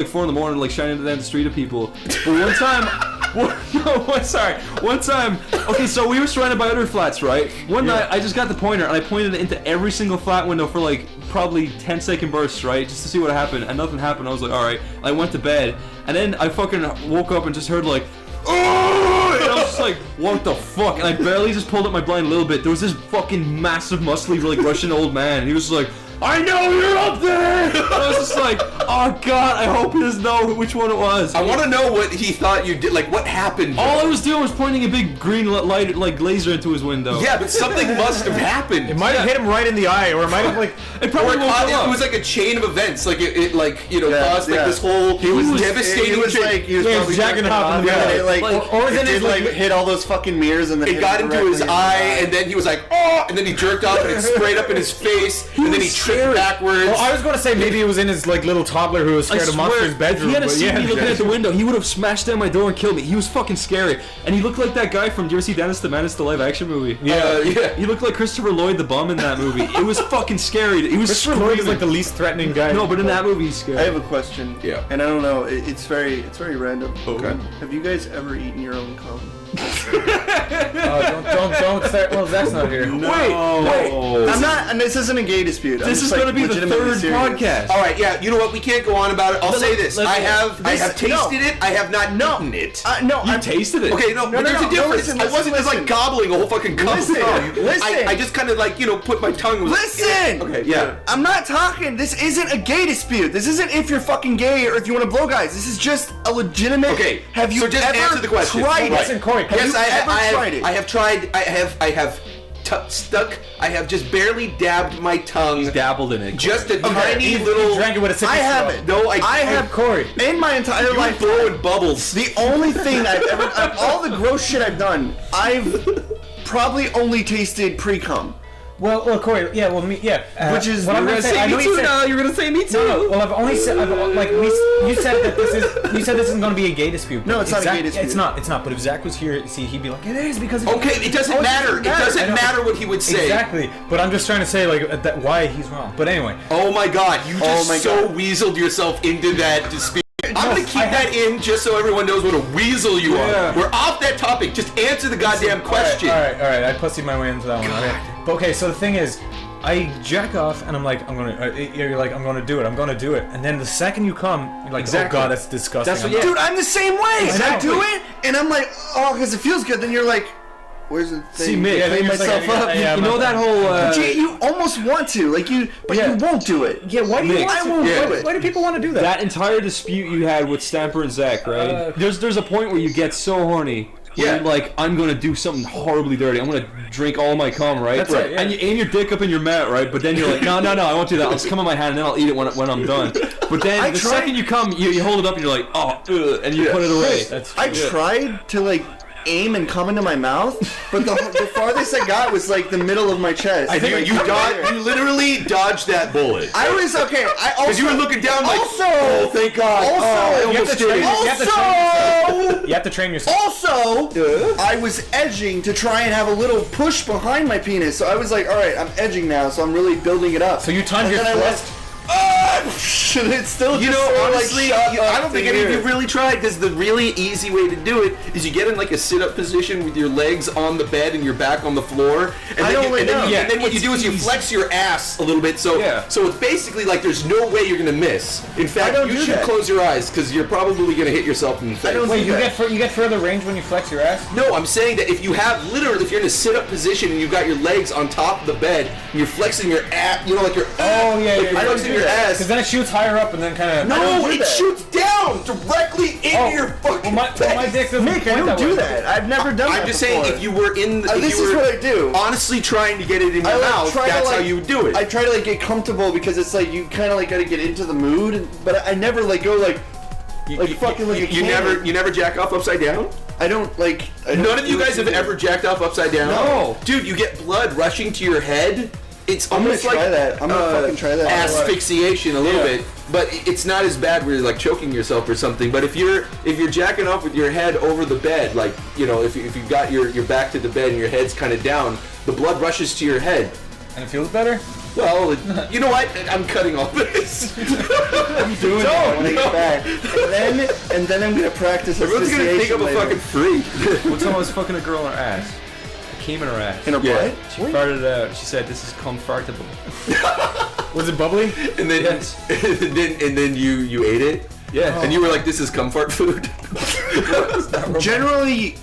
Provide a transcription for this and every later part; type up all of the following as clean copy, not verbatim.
like 4 a.m, like shining it down the street of people. But one time, one time. Okay, so we were surrounded by other flats, right? One night, I just got the pointer and I pointed it into every single flat window for like probably 10-second bursts, right? Just to see what happened, and nothing happened. I was like, all right. I went to bed, and then I fucking woke up and just heard like, oh! And I was just like, what the fuck? And I barely just pulled up my blind a little bit. There was this fucking massive, muscly, like Russian old man. And he was just like, I know you're up there! And I was just like, oh god, I hope he doesn't know which one it was. I want to know what he thought you did, like what happened. All I was doing was pointing a big green light, like laser into his window. Yeah, but something must have happened. It might have hit him right in the eye, or it might have like... It probably it was like a chain of events, like it like, you know, caused like this whole devastating he was probably jacking off in the middle. or was it did like hit all those fucking mirrors and then it got into his eye, and then he was like, oh, and then he jerked off and it sprayed up in his face, and then he tripped backwards. Well, I was going to say maybe it was in his like little toddler who was scared of monsters' bedroom. If he had seen me looking at the window, he would have smashed down my door and killed me. He was fucking scary, and he looked like that guy from. Do you ever see Dennis the Menace, the live action movie? Yeah. He looked like Christopher Lloyd the Bum in that movie. It was fucking scary. He was Christopher Lloyd is like the least threatening guy. No, but in that movie he's scary. I have a question. Yeah. And I don't know. It's very random. Okay. Have you guys ever eaten your own cum? Don't start. Well, Zach's not here. Wait. I'm not. And this isn't a gay dispute. This is going to be the third podcast. All right, yeah. You know what? We can't go on about it. I'll say this: I have tasted it. I have not eaten it. No, You tasted it. Okay, but there's a difference. Listen, I wasn't just like gobbling a whole fucking cum. Listen. I just kind of like, you know, put my tongue. Listen. Okay, yeah. I'm not talking. This isn't a gay dispute. This isn't if you're fucking gay or if you want to blow guys. This is just a legitimate. Okay. Have you so just ever answer the question. tried Listen, it? Corey. Yes, I ever tried it? I have tried. I have stuck. I have just barely dabbed my tongue. Dabbled in it. Just a tiny He little. drank it with a sippy I straw. haven't. No, I have Corey. in my entire You were life. blowing bubbles. The only thing I've ever, of all the gross shit I've done, I've probably only tasted pre-cum. Well, Corey. Yeah. Well, me. Yeah. Which is- what I'm you're gonna say. Say I know me you too said. now. You're gonna say me too. No. Well, I've only said. You said that this is. You said this isn't going to be a gay dispute. No, it's not a gay Zach- dispute. It's not. It's not. But if Zach was here, see, he'd be like, it is because. Okay, it doesn't matter. It doesn't I know. matter what he would say. Exactly. But I'm just trying to say like that why he's wrong. But anyway. Oh my god, you just my so God. weaseled yourself into that dispute. I'm gonna keep that in just so everyone knows what a weasel you Yeah. are. We're off that topic. Just answer the goddamn question. All right. I pussied my way into that one. Okay. But okay, so the thing is, I jack off and I'm like, I'm gonna do it. And then the second you come, you're like, Exactly. oh god, that's disgusting. That's what- I'm Dude, I'm the same way. And I do Exactly. it, and I'm like, oh, because it feels good. Then you're like, where's the thing? See, Mick, Yeah, then Clean you're just myself like, up. yeah, You know that whole. Gee, you almost want to, like but Yeah. you won't do it. Yeah, why do you Mick. want I won't to? do it. Why do people want to do that? That entire dispute you had with Stamper and Zach, right? There's a point where you get so horny. Yeah. You're like, I'm gonna do something horribly dirty. I'm gonna drink all my cum, right? That's right, yeah. And you aim your dick up in your mat, right? But then you're like, no, I won't do that. I'll just come in my hand and then I'll eat it when I'm done. But then I the tried- second you come, you hold it up and you're like, oh, and you put it away. That's I tried to like aim and come into my mouth, but the farthest I got was like the middle of my chest. I think You literally dodged that bullet. I was okay. I also Because you were looking down like, also, oh, thank God. Also, oh, I you almost have to did train- it. you have to You have to train yourself. Also, I was edging to try and have a little push behind my penis. So I was like, all right, I'm edging now, so I'm really building it up. So you timed And your then I thrust. went, it's still You just know, sort of honestly, like shot I up don't think to any of you here. really tried, because the really easy way to do it is you get in like a sit-up position with your legs on the bed and your back on the floor, and I then, don't and then, know. and then what you do is you flex your ass a little bit, so so it's basically like there's no way you're gonna miss. In fact, don't you do should that. close your eyes, because you're probably gonna hit yourself in the face. don't Wait, do that. you get further range when you flex your ass? No, I'm saying that if you have literally, if you're in a sit-up position and you've got your legs on top of the bed and you're flexing your ass, you know, like your you're flexing your ass. Because then it shoots higher up and then kind of. No, it shoots down directly into your fucking my dick doesn't Mick, I point don't do way. that. I've never done that I'm just saying, before. if you were in, the, if this you is were what I do. honestly trying to get it in your I like mouth, try to, that's how like- you would do it. I try to like get comfortable because it's like you kind of like got to get into the mood, but I never like go like fucking like a you can. never jack off upside down. I don't like. None of you guys have ever jacked off upside down. No. Dude, you get blood rushing to your head. It's I'm gonna almost try like that. I'm gonna fucking try that. asphyxiation a little bit, but it's not as bad where you're like choking yourself or something. But if you're jacking off with your head over the bed, like, you know, if you've got your back to the bed and your head's kind of down, the blood rushes to your head. And it feels better? Well, you know what? I'm cutting all this. I'm doing it when I get back. And then I'm gonna practice Everyone's gonna think I'm a later. fucking freak. One time I was fucking a girl in her ass. I came in her ass. In her Yeah. butt? She farted it out. She said, "This is comfortable." Was it bubbly? And then, Yes. and then you ate it. Yeah. And you were like, "This is comfort food." Generally,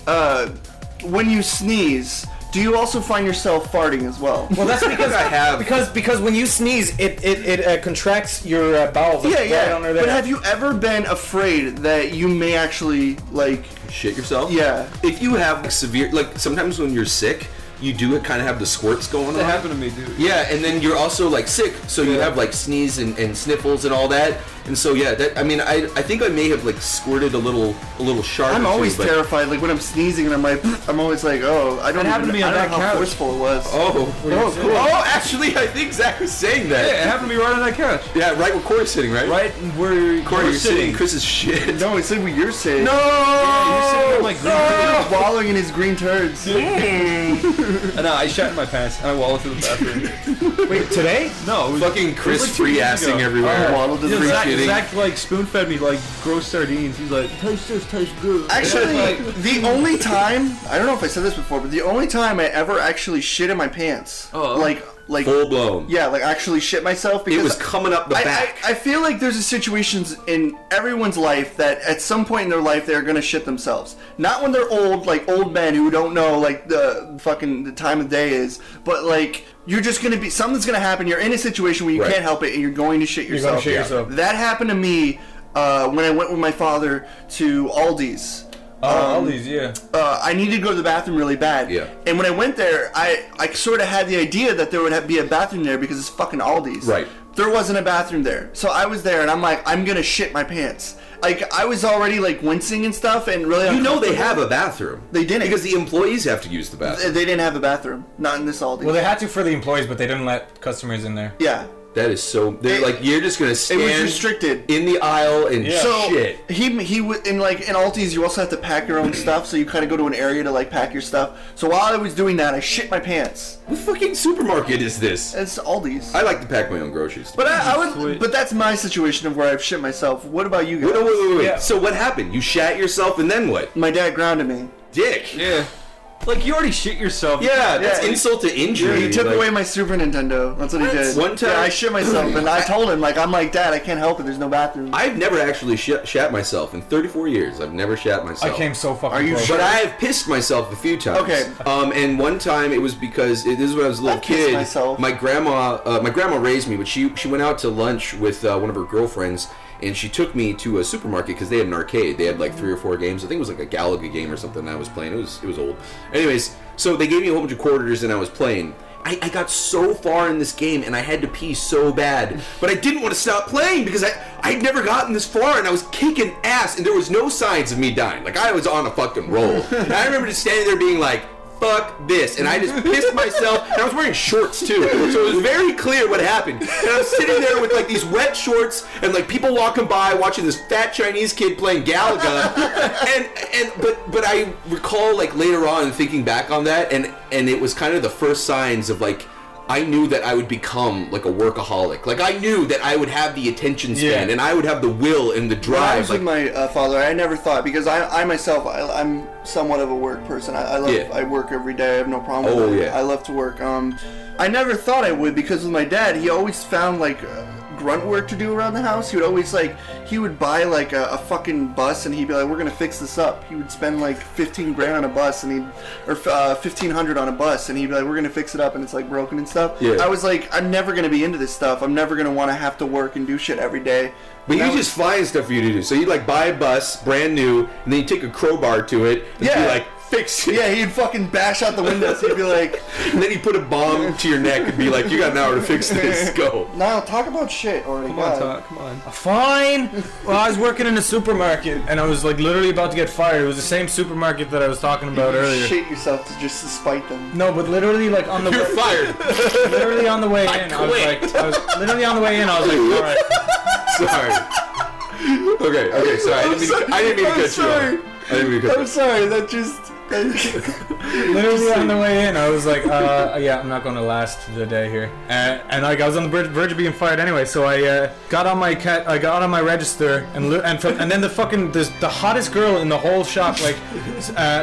when you sneeze, do you also find yourself farting as well? Well, that's because I have. because when you sneeze, it contracts your bowels. Yeah, right yeah. under there. But have you ever been afraid that you may actually, like, Shit yourself. yeah. If you have like, severe, like sometimes when you're sick, you do kind of have the squirts going That on. happened to me, dude. Yeah, and then you're also like sick, so you Yeah. have like sneeze and sniffles and all that. And so yeah, that I mean, I think I may have like squirted a little sharp. I'm or always two, but- terrified. Like when I'm sneezing and I'm always like, oh, I don't That happened even, to me on I don't that know how couch. forceful it was. Oh, cool. Oh, actually, I think Zach was saying that. Yeah, it happened to me right on that couch. Yeah, right where Corey's sitting, right? Right where Corey, you're you're sitting. Chris's shit. No, it's like what you're saying. No! Yeah, you're sitting on my green He's wallowing in his green turds. And I shat in my pants and I wallowed through the bathroom. Wait, today? No, it was, Fucking it was Chris like 2 years free-assing ago. everywhere. Waddled to the Yeah, free Zach, shitting. Zach like spoon fed me like gross sardines. He's like, taste this, taste good. Actually, Like, the only time, I don't know if I said this before, but the only time I ever actually shit in my pants, Oh. like, Full blown. yeah, like actually shit myself because It was coming up the back. I feel like there's a situations in everyone's life that at some point in their life they're gonna shit themselves. Not when they're old, like old men who don't know like the time of day is, but like you're just gonna be something's gonna happen. You're in a situation where you Right. can't help it and you're going to shit You're yourself. gonna shit yourself. That happened to me when I went with my father to Aldi's. All these, yeah. I needed to go to the bathroom really bad. Yeah. And when I went there, I sort of had the idea that there would be a bathroom there because it's fucking Aldi's. Right. There wasn't a bathroom there. So I was there and I'm like, I'm gonna shit my pants. Like, I was already like wincing and stuff and really You know they uncomfortable. have a bathroom. They didn't. Because the employees have to use the bathroom. They didn't have a bathroom. Not in this Aldi's. Well, they had to for the employees, but they didn't let customers in there. yeah. That is so. They're like, you're just gonna It stand was restricted. in the aisle and Yeah. So shit. he would in Aldi's you also have to pack your own stuff, so you kind of go to an area to like pack your stuff. So while I was doing that, I shit my pants. What fucking supermarket is this? It's Aldi's. I like to pack my own groceries. But I would. Sweet. But that's my situation of where I've shit myself. What about you guys? Wait. Yeah. So what happened? You shat yourself and then what? My dad grounded me. Dick. yeah. Like you already shit yourself. Yeah, that's Yeah. insult to injury. He took like- away my Super Nintendo. That's what he did. One time- Yeah, I shit myself, and I told him, I'm like, Dad, I can't help it. There's no bathroom. I've never actually shat myself in 34 years. I've never shat myself. I came so fucking Are you close. sure? But I have pissed myself a few times. Okay. And one time it was because this is when I was a little I've pissed kid. myself. My grandma raised me, but she went out to lunch with one of her girlfriends, and she took me to a supermarket because they had an arcade. They had like 3 or 4 games. I think it was like a Galaga game or something that I was playing. It was old. Anyways, so they gave me a whole bunch of quarters and I was playing. I got so far in this game and I had to pee so bad, but I didn't want to stop playing because I'd never gotten this far and I was kicking ass and there was no signs of me dying. Like I was on a fucking roll. And I remember just standing there being like, fuck this, and I just pissed myself, and I was wearing shorts too, so it was very clear what happened. And I'm sitting there with like these wet shorts, and like people walking by watching this fat Chinese kid playing Galaga, but I recall like later on thinking back on that, and it was kind of the first signs of like I knew that I would become like a workaholic. Like I knew that I would have the attention span, Yeah. and I would have the will and the When I drive. was with my father, I never thought, because I myself, I'm somewhat of a work person. I love, Yeah. I work every day. I have no problem Oh, with it. yeah. I love to work. I never thought I would, because with my dad, he always found like grunt work to do around the house. He would always he would buy like a fucking bus, and he'd be like, we're gonna fix this up. He would spend like 15 grand on a bus, and or 1,500 on a bus, and he'd be like, we're gonna fix it up, and it's like broken and stuff. Yeah. I was like, I'm never gonna be into this stuff. I'm never gonna want to have to work and do shit every day. But That you was- just find stuff for you to do. So you like buy a bus, brand new, and then you take a crowbar to it and Yeah. be like, fix it. Yeah, he'd fucking bash out the windows. He'd be like, And then you put a bomb to your neck and be like, you got an hour to fix this. Go. "Now talk about shit already." Come on, Todd, come on. Fine. Well, I was working in a supermarket, and I was like literally about to get fired. It was the same supermarket that I was talking about earlier. Shit yourself just to spite them. No, but literally like on the You're way, fired. literally on the way in, I was literally on the way in. I was like, all right. Sorry. Okay, sorry. I didn't mean to cut you off. I didn't mean to cut I'm you sorry. That just. Literally on the way in, I was like, yeah, I'm not going to last the day here. And like, I was on the verge of being fired anyway, so I got on my register, and then the hottest girl in the whole shop, like,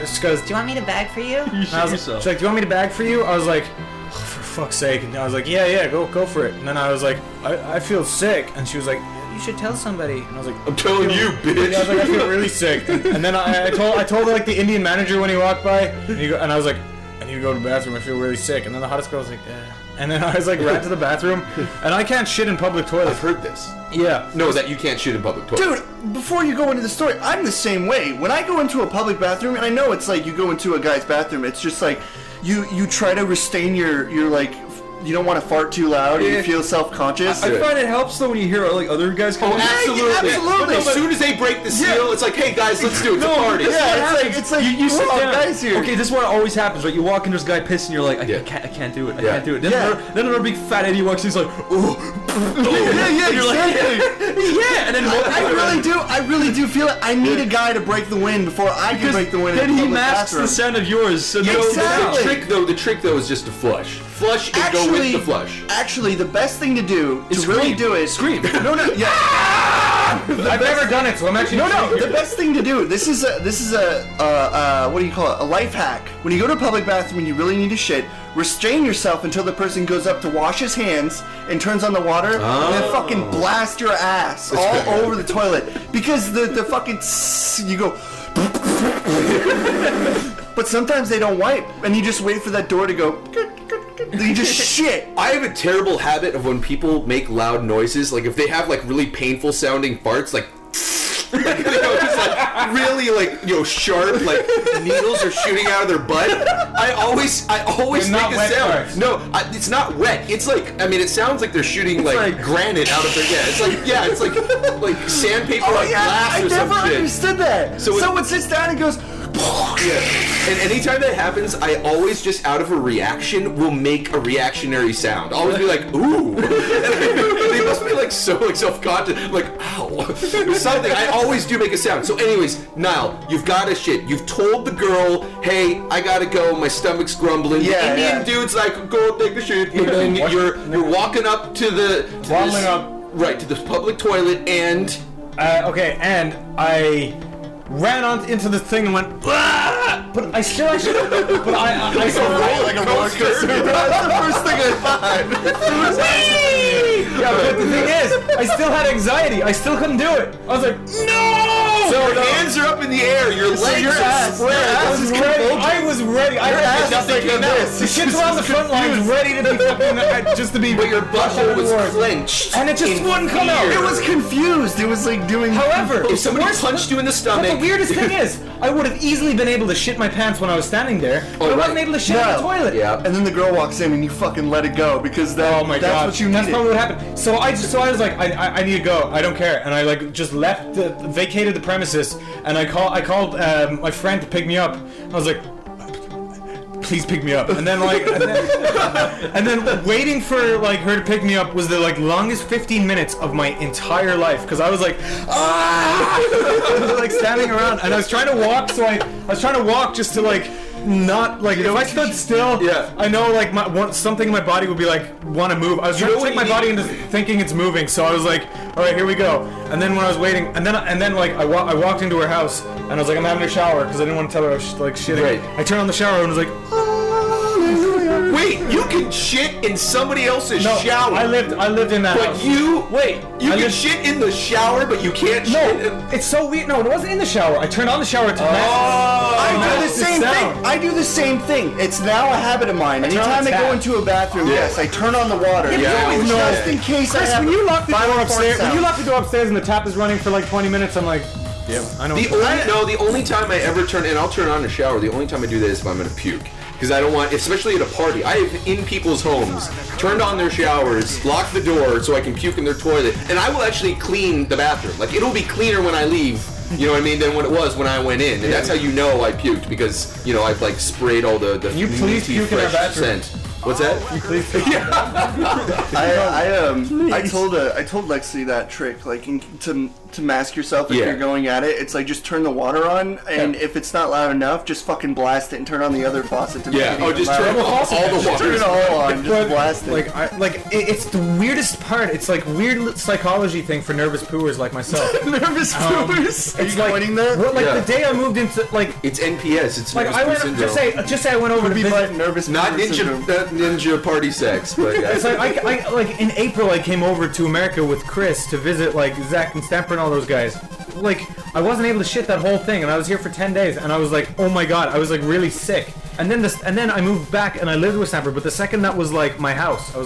she goes, "Do you want me to bag for you?" You shit yourself. She's like, "Do you want me to bag for you?" I was like, "Oh, for fuck's sake!" And I was like, "Yeah, go for it." And then I was like, I feel sick," and she was like, "You should tell somebody." And I was like, I'm telling you, bitch. I was like, I feel really sick. And then I told like the Indian manager when he walked by, and I was like, I need to go to the bathroom. I feel really sick. And then the hottest girl was like, and then I was like, ran to the bathroom, and I can't shit in public toilets. I've heard this. Yeah. No, that you can't shit in public toilets. Dude, before you go into the story, I'm the same way. When I go into a public bathroom, and I know it's like you go into a guy's bathroom, it's just like you try to restrain your like, you don't want to fart too loud, and you feel self-conscious. I find it helps though when you hear like other guys come. Oh, absolutely. absolutely. As soon as they break the seal, it's like, hey guys, let's do it. It's a party. It's like You sit "Oh, down. guys here." Okay, this is what always happens, right? You walk in, there's a guy pissing, you're like, I Yeah. can't do it. I Yeah. can't do it. Then, Yeah. then another big fat idiot walks in, he's like, oh, Yeah, and you're like, exactly. yeah, and then I really do feel it. I need a guy to break the wind before I can break the wind. then in a he public masks bathroom. the sound of yours. So You no, know, Exactly. the trick though is just to flush. Flush and go with the flush. Actually, the best thing to do Is to really scream. do it. Scream. No, yeah. I've never done it, so I'm actually No. The best thing to do. This is a what do you call it? A life hack. When you go to a public bathroom and you really need to shit, restrain yourself until the person goes up to wash his hands and turns on the water, and then fucking blast your ass all over the toilet because the fucking you go. But sometimes they don't wipe, and you just wait for that door to go. You just shit. I have a terrible habit of when people make loud noises, like if they have like really painful sounding farts, like just like really like sharp, like needles are shooting out of their butt. I always They're not make a wet sound. farts. No, it's not wet. It's like it sounds like they're shooting like granite out of their it's like sandpaper on glass I or some never shit. understood that. So Someone sits down and goes. Yeah. And anytime that happens, I always just out of a reaction will make a reactionary sound. I'll always be like, ooh. They must be like so like self-conscious. I'm like, ow. Or something. I always do make a sound. So anyways, Niall, you've got to shit. You've told the girl, hey, I gotta go, my stomach's grumbling. Yeah, the Indian yeah. dude's like, go take a shit. And then you're walking up to the Waddling up. Right, to the public toilet and Okay, and I ran on into the thing and went, "Ah!" But I still actually, but I survived. Like a roller coaster. That's the first thing I thought. Yeah, but the thing is, I still had anxiety. I still couldn't do it. I was like, no! so your hands are up in the air, your legs your are ass- spread. I was ready. I had ass is like this. The shit's on the front lines, ready to be fucking, just to be. But your butthole was clenched. And it just in wouldn't come out. fear. It was confused. It was like doing. However, If somebody worse- punched you in the But stomach. the weirdest thing is, I would have easily been able to shit my pants when I was standing there, but I wasn't right. able to shit in the toilet. Yeah. And then the girl walks in and you fucking let it go because that, Oh my that's god, what you that's needed. probably what happened. So I was like, I need to go. I don't care, and I like just vacated the premises, and I called my friend to pick me up. I was like, please pick me up, and then and then waiting for like her to pick me up was the like longest 15 minutes of my entire life because I was like, I was like standing around, and I was trying to walk, so I was trying to walk just to like. Not like if I stood still, Yeah. I know like something in my body would be like want to move. I was trying know to trick what my you body into thinking it's moving, so I was like, all right, here we go. And then when I was waiting, and then like I walked into her house, and I was like, I'm having a shower because I didn't want to tell her I was like shitting. Right. I turned on the shower and was like, Wait, you can shit in somebody else's no, shower. I lived in that But house. you Wait, you I can lived- shit in the shower, but you can't shit. No, it's so weird. No, it wasn't in the shower. I turned on the shower to I do the Max same sound. thing. I do the same thing. It's now a habit of mine. turn on Anytime the I go tap. into a bathroom, yes, I turn on the water. Yeah, you always know. just in case I Chris, have when you lock the violent door fart upstairs, when you sounds. lock the door upstairs and the tap is running for like 20 minutes, I'm like, yeah, I know. The only time I ever turn, and I'll turn on the shower, the only time I do that is if I'm gonna puke. Because I don't want, especially at a party, I have in people's homes, turned on their showers, locked the door so I can puke in their toilet, and I will actually clean the bathroom. Like, it'll be cleaner when I leave, you know what I mean, than what it was when I went in. And that's how you know I puked, because, I've like sprayed all the Can you please minty, puke in our fresh bathroom? scent. What's that? I told Lexi that trick, like to mask yourself if you're going at it. It's like just turn the water on, and if it's not loud enough, just fucking blast it and turn on the other faucet to make it even just louder. turn all the water. Turn it all on, just blast it. It's the weirdest part. It's like weird psychology thing for nervous pooers like myself. Nervous poopers. Are you pointing that? Well, like the day I moved into it's NPS. It's like nervous I poo went syndrome. just say I went over to visit. Nervous Not pooper syndrome. ninja party sex, but It's like I like in April I came over to America with Chris to visit like Zach and Stamper and all those guys. Like I wasn't able to shit that whole thing, and I was here for 10 days, and I was like, oh my god, I was like really sick. And then I moved back and I lived with Stamper, but the second that was like my house, I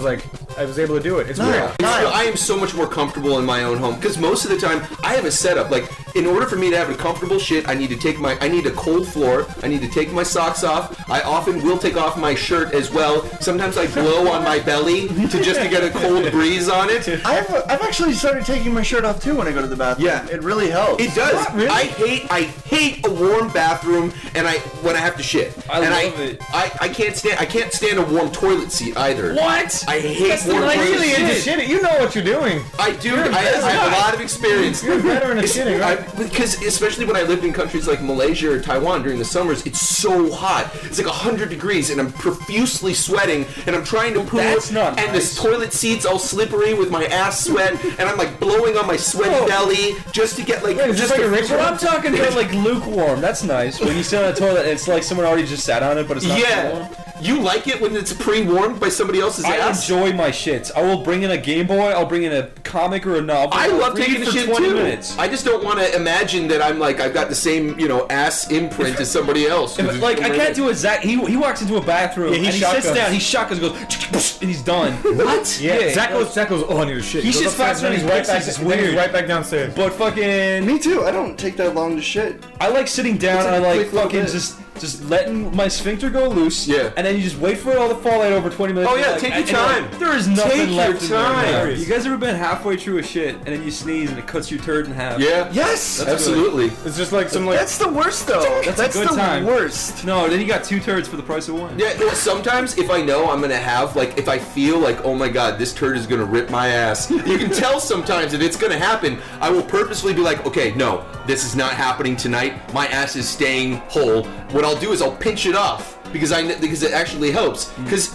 was able to do it. It's weird. I am so much more comfortable in my own home because most of the time I have a setup. Like in order for me to have a comfortable shit, I need a cold floor. I need to take my socks off. I often will take off my shirt as well. Sometimes I blow on my belly to get a cold breeze on it. I've actually started taking my shirt off too when I go to the bathroom. Yeah. It really helps. It does. Really? I hate a warm bathroom, and when I have to shit. I can't stand a warm toilet seat either. What? I hate warm Like toilet really into seats. shitting. You know what you're doing. I do. I have a lot of experience. You're a veteran of shitting, right? Because especially when I lived in countries like Malaysia or Taiwan during the summers, it's so hot. It's like 100 degrees, and I'm profusely sweating, and I'm trying to poo, That's not and nice. this toilet seat's all slippery with my ass sweat, and I'm like blowing on my sweaty belly just to get like Wait, is this just like a to- ritual? I'm talking about like lukewarm. That's nice. When you sit on a toilet, and it's like someone already just sat on it, but it's not Yeah. warm. You like it when it's pre-warmed by somebody else's I ass? enjoy my shits. I will bring in a Game Boy. I'll bring in a comic or a novel. I love read taking it for shit 20 too. minutes. I just don't want to imagine that I've got the same, ass imprint as somebody else. If, like I can't do it. Zach, he walks into a bathroom Yeah, he and he sits shotguns. down. He shotguns, goes, and he's done. What? Yeah, Zach goes, oh, I need a shit. He goes shits upstairs, faster and than he's he right back. pisses. It's Then he's weird. right back downstairs. But fucking, Me too. I don't take that long to shit. I like sitting down It's a and I like quick little fucking bit. just letting my sphincter go loose. Yeah. And then you just wait for it all to fall out over 20 minutes. Oh, and yeah, like, take your and you're like, time. there is nothing Take your left in there. time. You guys ever been halfway through a shit and then you sneeze and it cuts your turd in half? Yeah. Yes. Absolutely. It's just like some like. That's the worst though. That's a good the time. worst. No, then you got 2 turds for the price of 1. Yeah, well, sometimes if I know I'm gonna have, like, if I feel like, oh my god, this turd is gonna rip my ass, you can tell sometimes that it's gonna happen. I will purposely be like, okay, no, this is not happening tonight. My ass is staying whole. What I'll do is I'll pinch it off. Because it actually helps. Because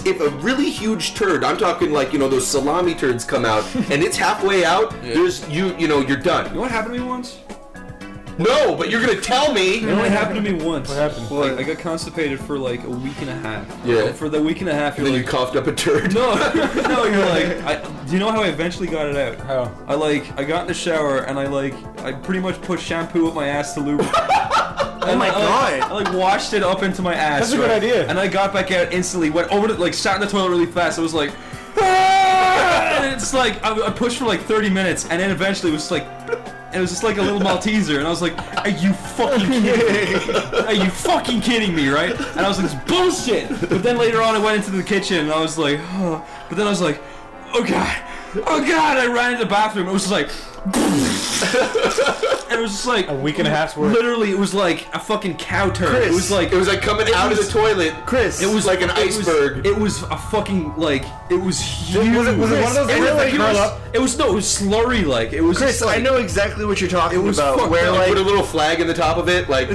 if a really huge turd, I'm talking like, those salami turds come out, and it's halfway out, there's, you're done. You know what happened to me once? No, but you're gonna tell me. It only happened to me once. What happened? Like, I got constipated for like a week and a half. Yeah. For the week and a half, And you're then you like, coughed up a turd. no, no, you're like, do you know how I eventually got it out? How? I got in the shower and I pretty much put shampoo up my ass to lubricate. Oh my god. I washed it up into my ass. That's a good idea. And I got back out instantly, went over to, sat in the toilet really fast. I was like, "Ah!" And it's like, I pushed for like 30 minutes, and then eventually it was like, and it was just like a little Malteser, and I was like, are you fucking kidding me? Are you fucking kidding me, right? And I was like, it's bullshit. But then later on I went into the kitchen, and I was like, oh. But then I was like, oh god. I ran into the bathroom. It was just like, and it was just like A week and a half's worth. Literally, it was like a fucking cow turd. Chris. It was like coming out of the toilet. Chris. it was like an iceberg. It was a fucking it was huge. Was it one of those It that was, really it curl was, up? it was no, it was slurry like it was. Chris, just like, I know exactly what you're talking It was about. fucked Where up. Put a like little flag in the top of it, like.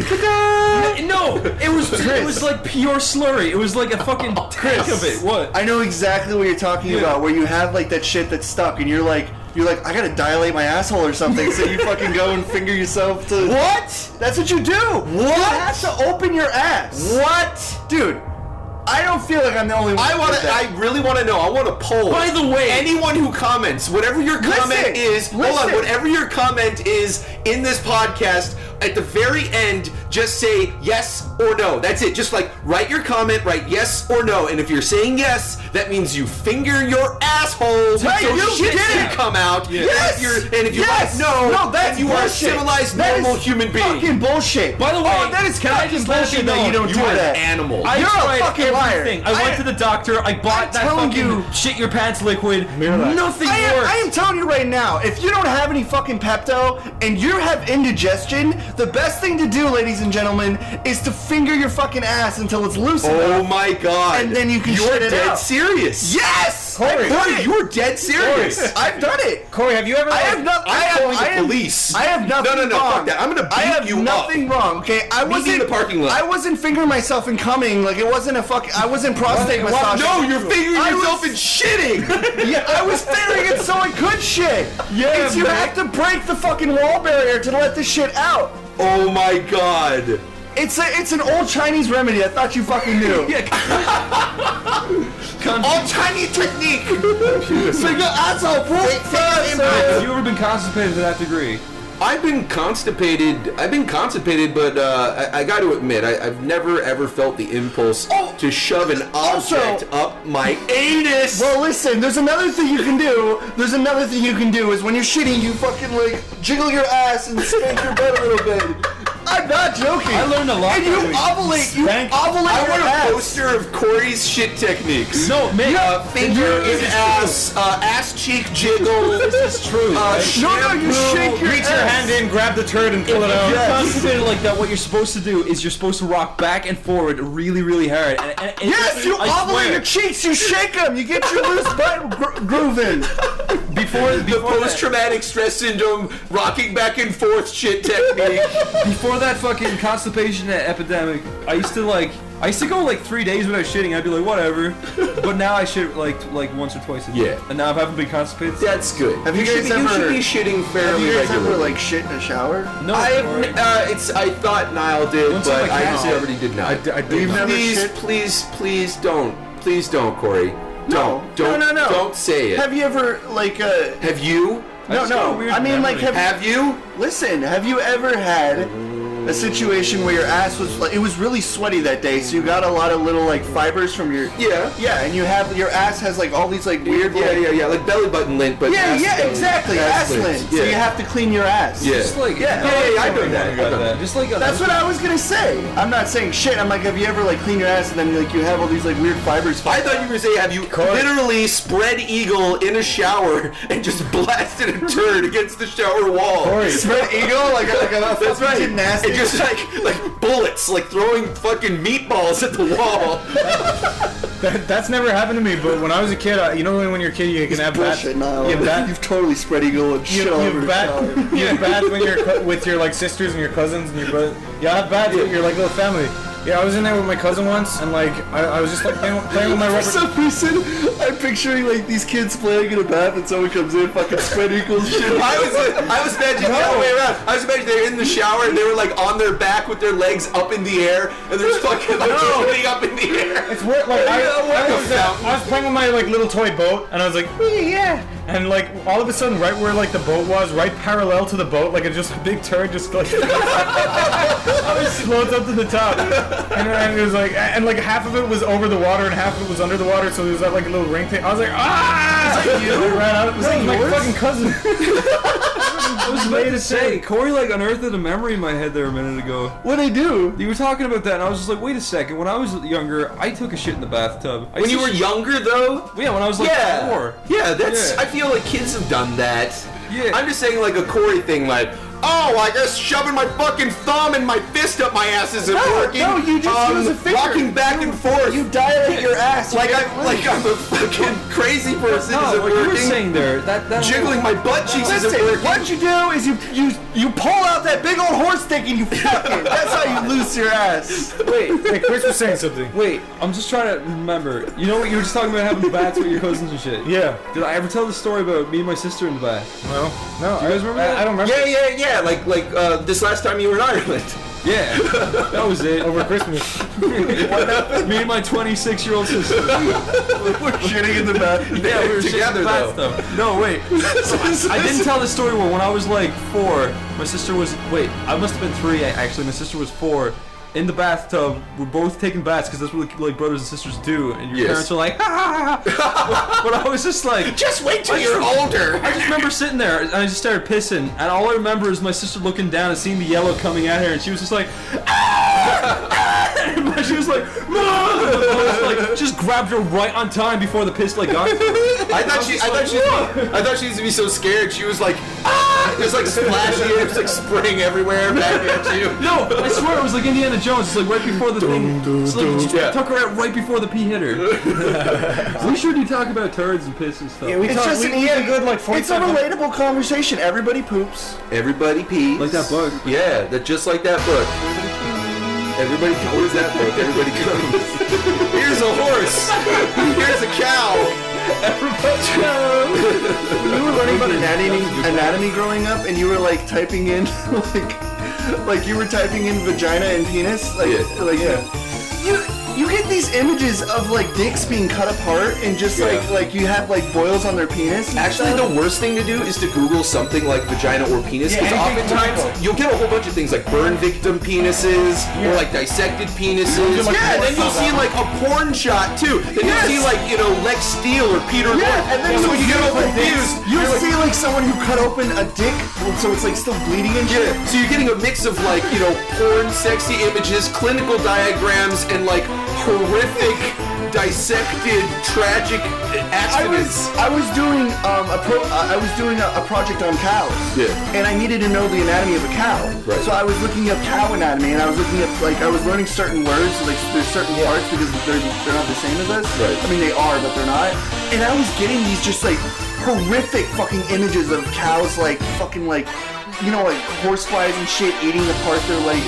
No, it was like pure slurry. It was like a fucking tank of it. What? I know exactly what you're talking Yeah. about. Where you have like that shit that's stuck, and you're like, I gotta dilate my asshole or something. So you fucking go and finger yourself to. What? That's what you do. What? You have to open your ass. What? Dude, I don't feel like I'm the only one. I really want to know. I want to poll. By the way- anyone who comments, whatever your comment is, hold on, listen. whatever your comment is in this podcast, at the very end, just say yes or no. That's it. Just like write your comment, write yes or no. And if you're saying yes, that means you finger your asshole so you shit did can it. come out. Yes. And if you Yes. write no, No, that's then you are a bullshit. civilized, That normal is human being. Fucking bullshit. By the way, oh, that is can I fucking just let bullshit you that know you don't you do are that. an animal. I You're a tried fucking liar. everything. I went to the doctor. I bought that telling fucking you. shit your pants liquid. Miralax. Nothing I worked. am telling you right now, if you don't have any fucking Pepto and you have indigestion, the best thing to do, ladies ladies and gentlemen, is to finger your fucking ass until it's loose Oh enough. my god. And then you can You're shit it dead out. serious. Yes! Corey, I've done Corey, it. you were dead serious. I've done it. Corey, have you ever? I have not. I'm calling the police. I have nothing No, wrong. fuck that. I'm gonna beat I have you up. nothing wrong. Okay, I Meet me wasn't in the parking lot. I wasn't fingering myself and coming. Like it wasn't a fuck. I wasn't prostate massage. No, you're fingering I yourself was- and shitting. Yeah, I was fingering it so I could shit. Yeah, It's you man. have to break the fucking wall barrier to let this shit out. Oh my god. It's an old Chinese remedy. I thought you fucking knew. All Chinese technique. Finger asshole, Have you ever been constipated to that degree? I've been constipated, but I got to admit, I've never ever felt the impulse to shove an object up my anus. Well, listen, there's another thing you can do. Is when you're shitting, you fucking like jiggle your ass and spank your butt a little bit. I'm not joking. I learned a lot And you from it. ovulate. You Spank. ovulate I your want a ass. poster of Corey's shit techniques. No, man. Finger in ass, ass cheek jiggle. This is true. No, you shake your Reach ass. your hand in, grab the turd, and pull it If you're out. constipated like that, what you're supposed to do is you're supposed to rock back and forward really, really hard. And Yes, you I ovulate swear, your cheeks. You shake them. You get your loose butt grooving. before The post-traumatic stress syndrome, rocking back and forth shit technique. before that fucking constipation epidemic, I used to go like 3 days without shitting. I'd be like, whatever. But now I shit like once or twice a day. Yeah. And now I haven't been constipated. That's good. Have you guys should ever- be shitting Have fairly you guys ever regularly. like shit in a shower? No. I thought Niall did, Once in but my I house. already did not. I You've never Please, shit? please don't, Corey. No. Don't, No. don't say it. Have you ever like Have you? No, no. weird I mean, like, memory. Have you? listen. Have you ever had a situation where your ass was like it was really sweaty that day, so you got a lot of little like fibers from your Yeah. and you have your ass has like all these like weird Yeah, like belly button lint, but yeah, ass- exactly, ass lint. So Yeah. you have to clean your ass. Yeah. Just like Yeah. I know that. Got that. Just like That's what I was gonna say. I'm not saying shit. I'm like, have you ever like cleaned your ass and then like you have all these like weird fibers? I thought you were gonna say, have you literally spread eagle in a shower and just blasted a turd against the shower wall? Corey. Spread eagle like a That's fucking right. gymnastics. And just like bullets, like throwing fucking meatballs at the wall. That's never happened to me. But when I was a kid, you know when you're a kid, you can have bad. bullshit. No, You have bad. you've totally spread eagle and You shit all over have the bad. shower. You have bad when you're with your like sisters and your cousins and your brother. You have bad with your like little family. Yeah, I was in there with my cousin once, and like I was just like playing with my For rubber. some reason, I'm picturing like these kids playing in a bath and someone comes in, fucking spread eagles shit. I was imagining the other way around. I was imagining they're in the shower and they were like on their back with their legs up in the air and they're just fucking like floating up in the air. It's weird. Like fountain. I was playing with my like little toy boat, and I was like, yeah. And like all of a sudden, right where like the boat was, right parallel to the boat, like it just a big turd just like floats up to the top, and it was like, and like half of it was over the water and half of it was under the water, so there was that like a little ring thing. I was like, ah! Was that you? I ran out. Was that my yours? fucking cousin? I was about to say, Corey like unearthed a memory in my head there a minute ago. What'd I do? You were talking about that, and I was just like, wait a second. When I was younger, I took a shit in the bathtub. When you were younger though? Yeah, when I was like 4. Yeah, that's. Yeah. I feel like kids have done that. Yeah. I'm just saying like a Corey thing, like, oh, I guess shoving my fucking thumb and my fist up my ass isn't working. No, you just use a finger. Rocking back and forth. You dilate your ass. like I'm a fucking crazy person No, isn't what you were working. saying there, that Jiggling my butt cheeks isn't Listen, working. what you do is you pull out that big old horse stick and you fuck it. That's how you loose your ass. Wait, Hey, Chris was saying something. wait, I'm just trying to remember. You know what you were just talking about having bats with your cousins and shit? Yeah. Did I ever tell the story about me and my sister in the bath? No. No. Do you guys remember that? I don't remember. Yeah. Like this last time you were in Ireland. Yeah, that was it. Over Christmas. Me and my 26-year-old sister. We're shitting in the bath. Yeah, we were Together, together bathtub. No, wait. I didn't tell the story well. When I was like 4, my sister was. Wait, I must have been 3 actually. My sister was 4. In the bathtub, we're both taking baths because that's what like brothers and sisters do, and your Yes. parents are like, ha ha ha. But I was just like, Just wait till you're older. I just remember sitting there and I just started pissing, and all I remember is my sister looking down and seeing the yellow coming at her, and she was just like, and she was like, "Mom!" And I was like, just grabbed her right on time before the piss like got. I thought she was gonna be so scared. She was like, ah! There's like splashing, it's like spraying everywhere back at you. No, I swear it was like Indiana Jones. It's like right before the thing. It's like you Yeah. took her out right before the pee hit her. We sure do talk about turds and piss and stuff. Yeah, we It's talked. just We had a good like It's a 45 minutes. relatable conversation. Everybody poops. Everybody pees. Like that book. Yeah, that just like that book. Everybody, what is that book? Everybody comes. Here's a horse. Here's a cow. When you were learning about anatomy growing up, and you were like typing in like you were typing in vagina and penis, you get these images of like dicks being cut apart and just like you have like boils on their penis. And Actually, stuff. the worst thing to do is to Google something like vagina or penis, because Yeah, anything oftentimes clinical. you'll get a whole bunch of things like burn victim penises or like dissected penises. like, Yeah, and then you'll see like a porn shot too. Then you'll see like, you know, Lex Steele or Peter Lorre. And then so you get all confused. You'll see like someone who cut open a dick, so it's like still bleeding and shit. Yeah, so you're getting a mix of like, you know, porn, sexy images, clinical diagrams, and like horrific, dissected, tragic accidents. I was doing a project on cows. Yeah. And I needed to know the anatomy of a cow. Right. So I was looking up cow anatomy, and I was looking up I was learning certain words, so, like there's certain parts because they're not the same as us. Right. I mean they are, but they're not. And I was getting these just like horrific fucking images of cows like fucking like, you know, like horseflies and shit eating apart their like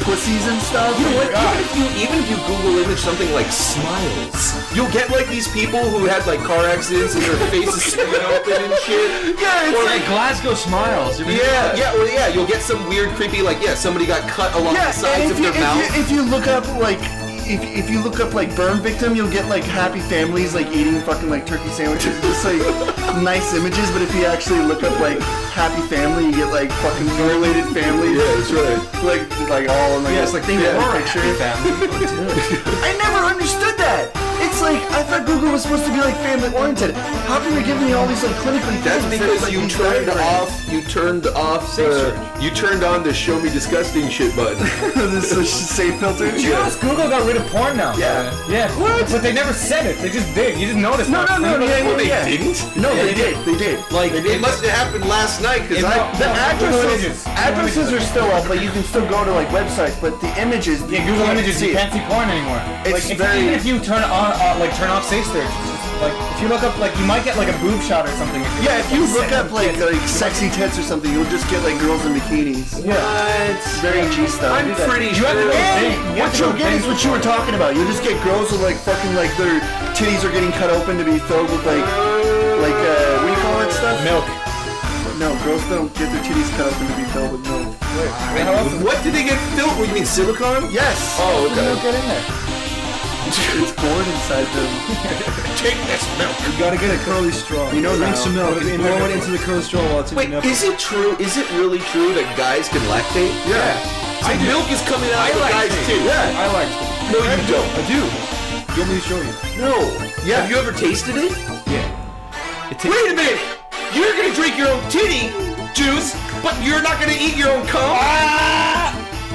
pussies and stuff. You know what? God. Even if you Google image something like smiles, you'll get like these people who had like car accidents and their faces split open and shit. Yeah, it's Or Like Glasgow Smiles. Yeah, you'll get some weird, creepy, like, somebody got cut along the sides of their mouth. If you look up like if you look up like burn victim, you'll get like happy families like eating fucking like turkey sandwiches, just like nice images. But if you actually look up like happy family, you get like fucking mutilated families. Yeah, that's right. Like all in like Yeah, it's like they yeah, were a picture. happy family. I never understood that. It's like I thought Google was supposed to be like family oriented. How come you're giving me all these like clinically That's things? because Like, you these turned diagrams. off you turned on the show me disgusting shit button. This is safe filter. You know, Google got rid of porn now. Yeah. Yeah. What? But they never said it. They just did. You just noticed. No, now. Well, they yeah. didn't. No, they did. They did. Like, it must have happened last night, because The images. addresses are still up, like you can still go to like websites, but the images. Yeah, Google Images, you can't see porn anymore. It's Like, very- even if you turn on, turn off safe search, like if you look up, like you might get like a boob shot or something. Yeah, if you look up like Yeah. sexy tits or something, you'll just get like girls in bikinis. It's very G stuff. I'm pretty You have to sure. go And big. You have what to go you'll get big is what you were talking about. You'll just get girls with like fucking like their titties are getting cut open to be filled with like what do you call that stuff? milk. No, girls don't get their titties cut open to be filled with milk. What did they get filled with? You mean silicone? Yes. Oh, Milk okay. get in there. It's corn inside them. Take this milk. You gotta get a curly straw. You know drink now. some milk and blow it into the curly straw while it's in Wait, your nipple. is it true? Is it really true that guys can lactate? Yeah. So milk is coming out of the guys too. Yeah, I like it. No, you don't. I do. You want me to show you? No. Yeah. Have you ever tasted it? Yeah. It tastes. Wait a minute! You're gonna drink your own titty juice, but you're not gonna eat your own cum?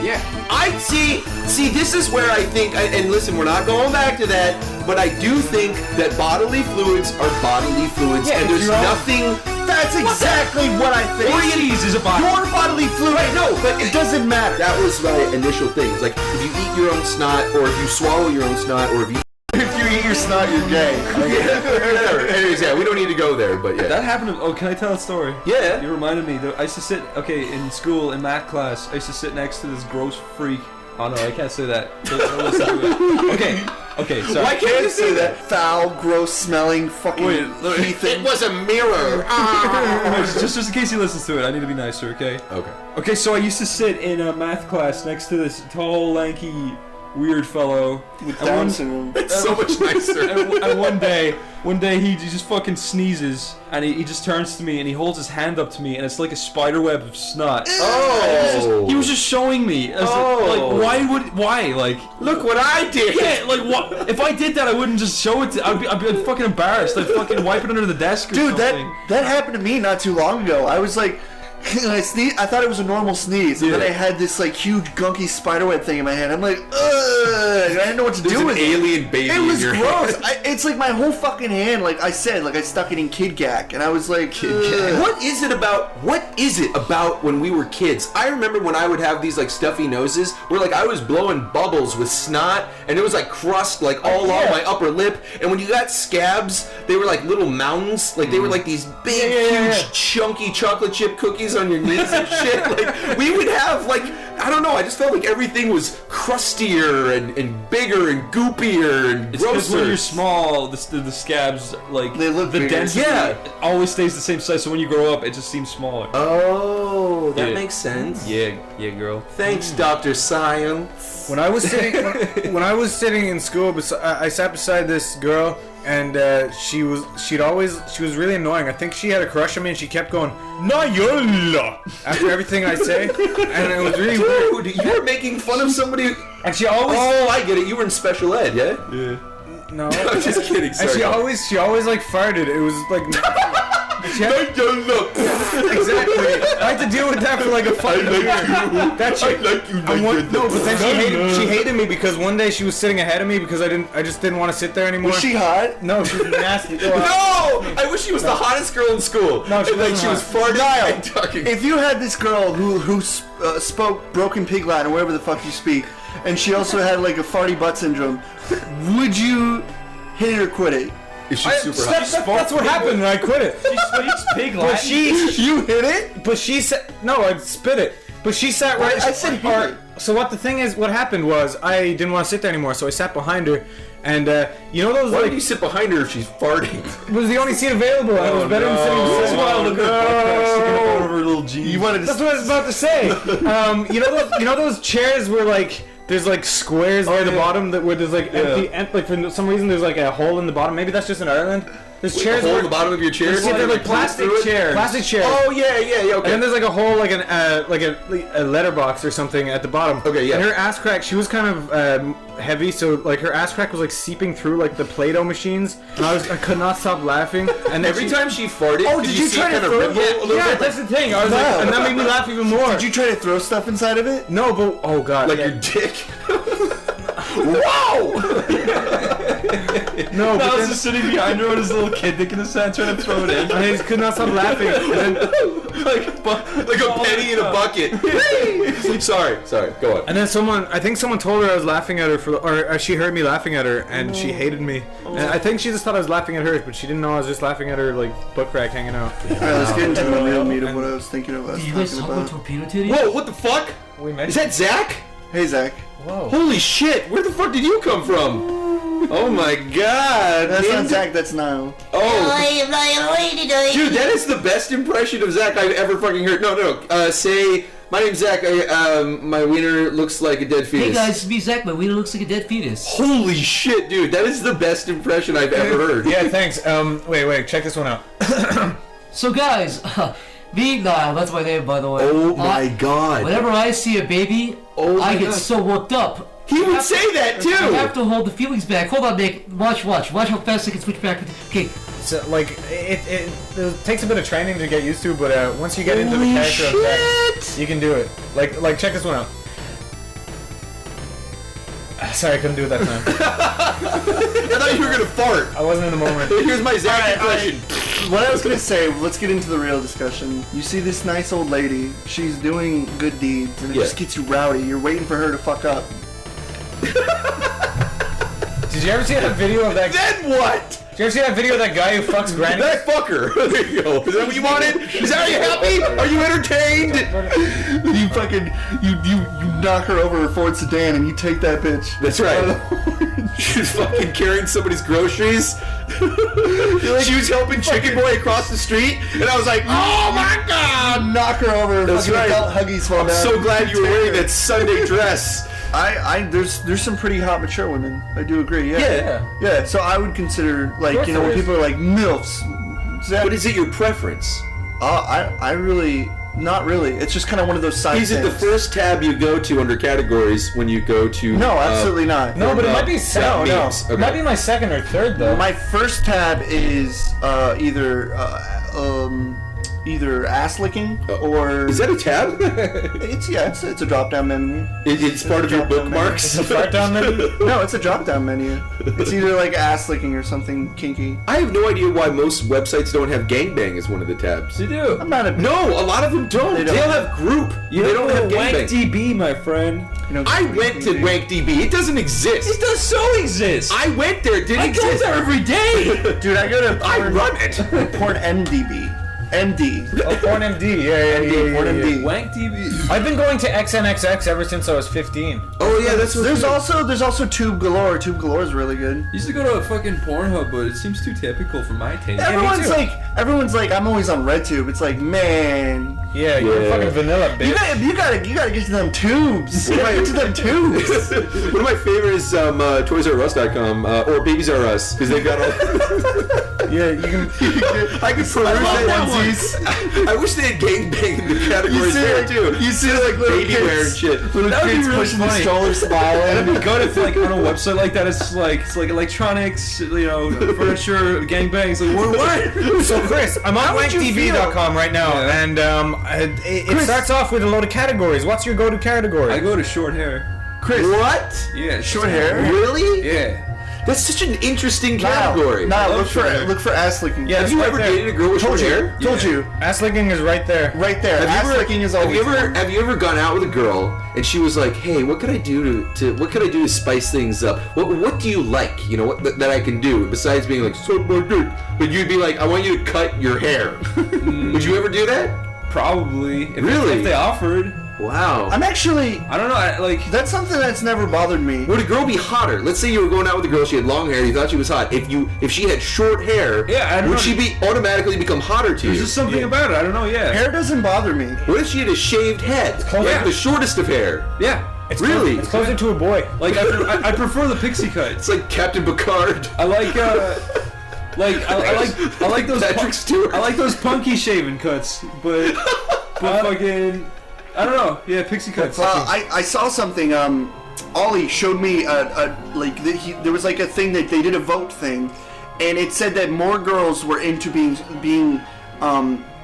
Yeah. I see, this is where I think, and listen, we're not going back to that, but I do think that bodily fluids are bodily fluids, Yeah, and there's it's your own- nothing... That's exactly what I think. Cheese is a body. Your bodily fluid. No, but It doesn't matter. that was my initial thing. It's like, if you eat your own snot, or if you swallow your own snot, or if you... If you eat your snot, you're gay. Whatever. Anyways, yeah, we don't need to go there, but yeah. That happened to, oh, can I tell a story? Yeah. You reminded me. I used to sit, in school, in math class, I used to sit next to this gross freak. Oh no, I can't say that. Don't listen to it. Okay, sorry. Why can't you say that? Foul, gross smelling, fucking Wait, look, It was a mirror. just in case he listens to it, I need to be nicer, okay? Okay. Okay, so I used to sit in a math class next to this tall, lanky, weird fellow. with And Down one- syndrome. It's so much nicer. And one day he just fucking sneezes and he just turns to me and he holds his hand up to me and it's like a spider web of snot. Oh. He was just showing me. As why? Like, Look what I did. yeah, like what? If I did that, I wouldn't just show it to. I'd be fucking embarrassed. I'd fucking wipe it under the desk or Dude, something. that happened to me not too long ago. I was like and I sneezed. I thought it was a normal sneeze, and then I had this like huge gunky spiderweb thing in my head. I'm like, ugh! I didn't know what to do with an alien baby it. It was in your gross. hand. It's like my whole fucking hand. Like I said, like I stuck it in Kid Gak, and I was like, What is it about when we were kids? I remember when I would have these like stuffy noses where like I was blowing bubbles with snot and it was like crust like all along my upper lip, and when you got scabs, they were like little mountains, like they were like these big, huge, chunky chocolate chip cookies on your knees and shit. Like we would have like, I don't know, I just felt like everything was crustier and bigger and goopier and It's because when grosser. you're small, the scabs, like, They look the bigger. density Yeah. always stays the same size, so when you grow up, it just seems smaller. Oh, that Yeah. makes sense. Yeah, girl. Thanks, Dr. Science. When I was sitting in school, I sat beside this girl, and she was really annoying. I think she had a crush on me, and she kept going "Nayola" after everything I say, and it was really weird. Dude, you were making fun of somebody. And she always Oh, I get it. You were in special ed, yeah? Yeah. no. I'm just kidding. And Sorry. she always like farted. It was like she had, exactly. I had to deal with that for like a fucking year. That shit. No, but then she hated me because one day she was sitting ahead of me because I just didn't want to sit there anymore. was she hot? No, she was nasty. No! I wish she was the hottest girl in school. No, she And, like wasn't she was hot. farting and talking. If you had this girl who spoke broken pig Latin or whatever the fuck you speak, and she also had like a farty butt syndrome, would you hit it or quit it? Is she super hot? That's what happened, and I quit it. She speaks pig But You hit it? but she said, no, I spit it. But she sat right. I said hit it. So what happened was I didn't want to sit there anymore, so I sat behind her, and you know those Why like would you sit behind her if she's farting? it was the only seat available. And it was better than sitting beside This is why I look at her podcast sticking up out of her little jeans. You wanted to. That's what I was about to say. You know those chairs where like there's like squares near the bottom where there's like empty, like for some reason there's like a hole in the bottom. Maybe that's just in Ireland. There's A chairs hole where in the bottom of your chair? yeah, they're like plastic chairs. Plastic chairs. Oh, yeah, okay. And then there's like a hole, like a letterbox or something at the bottom. Okay, yeah. And her ass crack, she was kind of heavy, so like her ass crack was like seeping through like the Play-Doh machines, and I could not stop laughing. And then Every time she farted, Oh, could did you you see try it to kind of throw- ripple a little yeah, bit? that's the thing. I was Wow. like, and that made me laugh even more. Did you try to throw stuff inside of it? No, but oh god. Like yeah. your dick? Wow! No, I but was then just sitting behind her with his little kid dick in his hand trying to throw it in. I just could not stop laughing. And then, like a penny in a bucket. Sorry, go on. and then I think someone told her I was laughing at her or she heard me laughing at her, and she hated me. And I think she just thought I was laughing at her, but she didn't know I was just laughing at her like butt crack hanging out. Alright, let's get into the real meat of what I was thinking of us Did you guys talking talk about about. torpedo titties? Whoa, what the fuck? We met. Is that Zach? Hey, Zach. Whoa. Holy shit, where the fuck did you come from? Oh my god. That's not man. Zach, that's Niall. Oh. Dude, that is the best impression of Zach I've ever fucking heard. No. Say, my name's Zach. My wiener looks like a dead fetus. Hey guys, it's me Zach. My wiener looks like a dead fetus. Holy shit, dude. That is the best impression I've ever heard. Yeah, thanks. Wait, check this one out. So guys, me Niall, that's my name by the way. Oh my god. Whenever I see a baby, Oh my I get God. so worked up. He would say that I have too. to hold the feelings back. Hold on, Nick. Watch how fast I can switch back. Okay, So like it takes a bit of training to get used to, but once you get into the Holy character of shit. Zach, you can do it. Like check this one out. Sorry, I couldn't do it that time. I thought you were gonna fart. I wasn't in the moment. Here's my Zach Alright, impression. What I was gonna say, let's get into the real discussion. You see this nice old lady, she's doing good deeds, and it Yeah. just gets you rowdy. You're waiting for her to fuck up. Did you ever see that video of that? Then what? Did you ever see that video of that guy who fucks granny? That fucker. There you go. Is that what you wanted? Is that, are you happy? Are you entertained? You fucking, you knock her over her Ford sedan and you take that bitch. That's right. She's fucking carrying somebody's groceries. She was helping Chicken Boy across the street, and I was like, oh my god! Knock her over. That's fucking right. adult huggies fall I'm down. so glad you were wearing that Sunday dress. There's some pretty hot mature women. I do agree. Yeah. Yeah. Yeah. So I would consider like course when there is. people are like milfs. Is that, But is it your preference? I really not really. It's just kind of one of those side Is it the things. first tab you go to under categories when you go to? No, absolutely not. No, but it might be Zach no. memes. It Okay. might be my second or third though. My first tab is either either ass licking or Is that a tab? it's a drop down menu. It's part of your drop-down menu. bookmarks. It's a fart down menu. No, it's a drop down menu. It's either like ass licking or something kinky. I have no idea why most websites don't have gangbang as one of the tabs. You do. I'm not a No, a lot of them don't. They don't. They'll have group. They don't have gangbang. WankDB, my friend. you know, I went to WankDB. It doesn't exist. It does so exist. I went there. It didn't I go exist. there every day. Dude, I go to I run it. porn MDB. MD. Oh, Porn MD. Yeah. Porn MD. WankDB. I've been going to XNXX ever since I was 15. Oh yeah, that's what. There's also Tube Galore. Tube Galore is really good. Used to go to a fucking Pornhub, but it seems too typical for my taste. Everyone's like, I'm always on RedTube. It's like, man, Yeah, you're Yeah. fucking vanilla, you bitch. gotta get to them tubes. You gotta get to them tubes. One of my favorites is ToysRUs.com or Babies R Us because they've got all. Yeah, you can. I could peruse that onesies. I wish they had gangbang in the categories there too. You see like little Baby wear and kids, shit. little That would be kids really pushing the funny. stroller, smiling. It'd be good if, like, on a website like that, it's like electronics, furniture, gangbangs. Like, what? So Chris, I'm on would you wanktv.com right now, Yeah. and it starts off with a load of categories. What's your go-to category? I go to short hair. Chris, What? Yeah, short hair. Really? Yeah. That's such an interesting category. Nah, love look short hair. for ass licking. Yeah, Have you right ever there. dated a girl with short hair? Told you. Ass licking is right there. Right there. Ass licking is always. Have you ever gone out with a girl and she was like, "Hey, what could I do to spice things up? What do you like? You know what that I can do besides being like suck my dick?" But you'd be like, "I want you to cut your hair." Would you ever do that? Probably. Really? If they offered. Wow. I'm actually. I don't know. That's something that's never bothered me. Would a girl be hotter? Let's say you were going out with a girl, she had long hair, you thought she was hot. If she had short hair, Yeah, I don't would know. she be automatically become hotter to There's you? just something about it. I don't know. Yeah. Hair doesn't bother me. What if she had a shaved head? called- Like Yeah. the shortest of hair. Yeah. It's Really? It's closer to a boy. Like I prefer the pixie cut. It's like Captain Picard. I like I like those Patrick Stewart. I like those punky shaven cuts, but fucking I don't know. Yeah, pixie cuts. I saw something. Ollie showed me there was like a thing that they did a vote thing, and it said that more girls were into being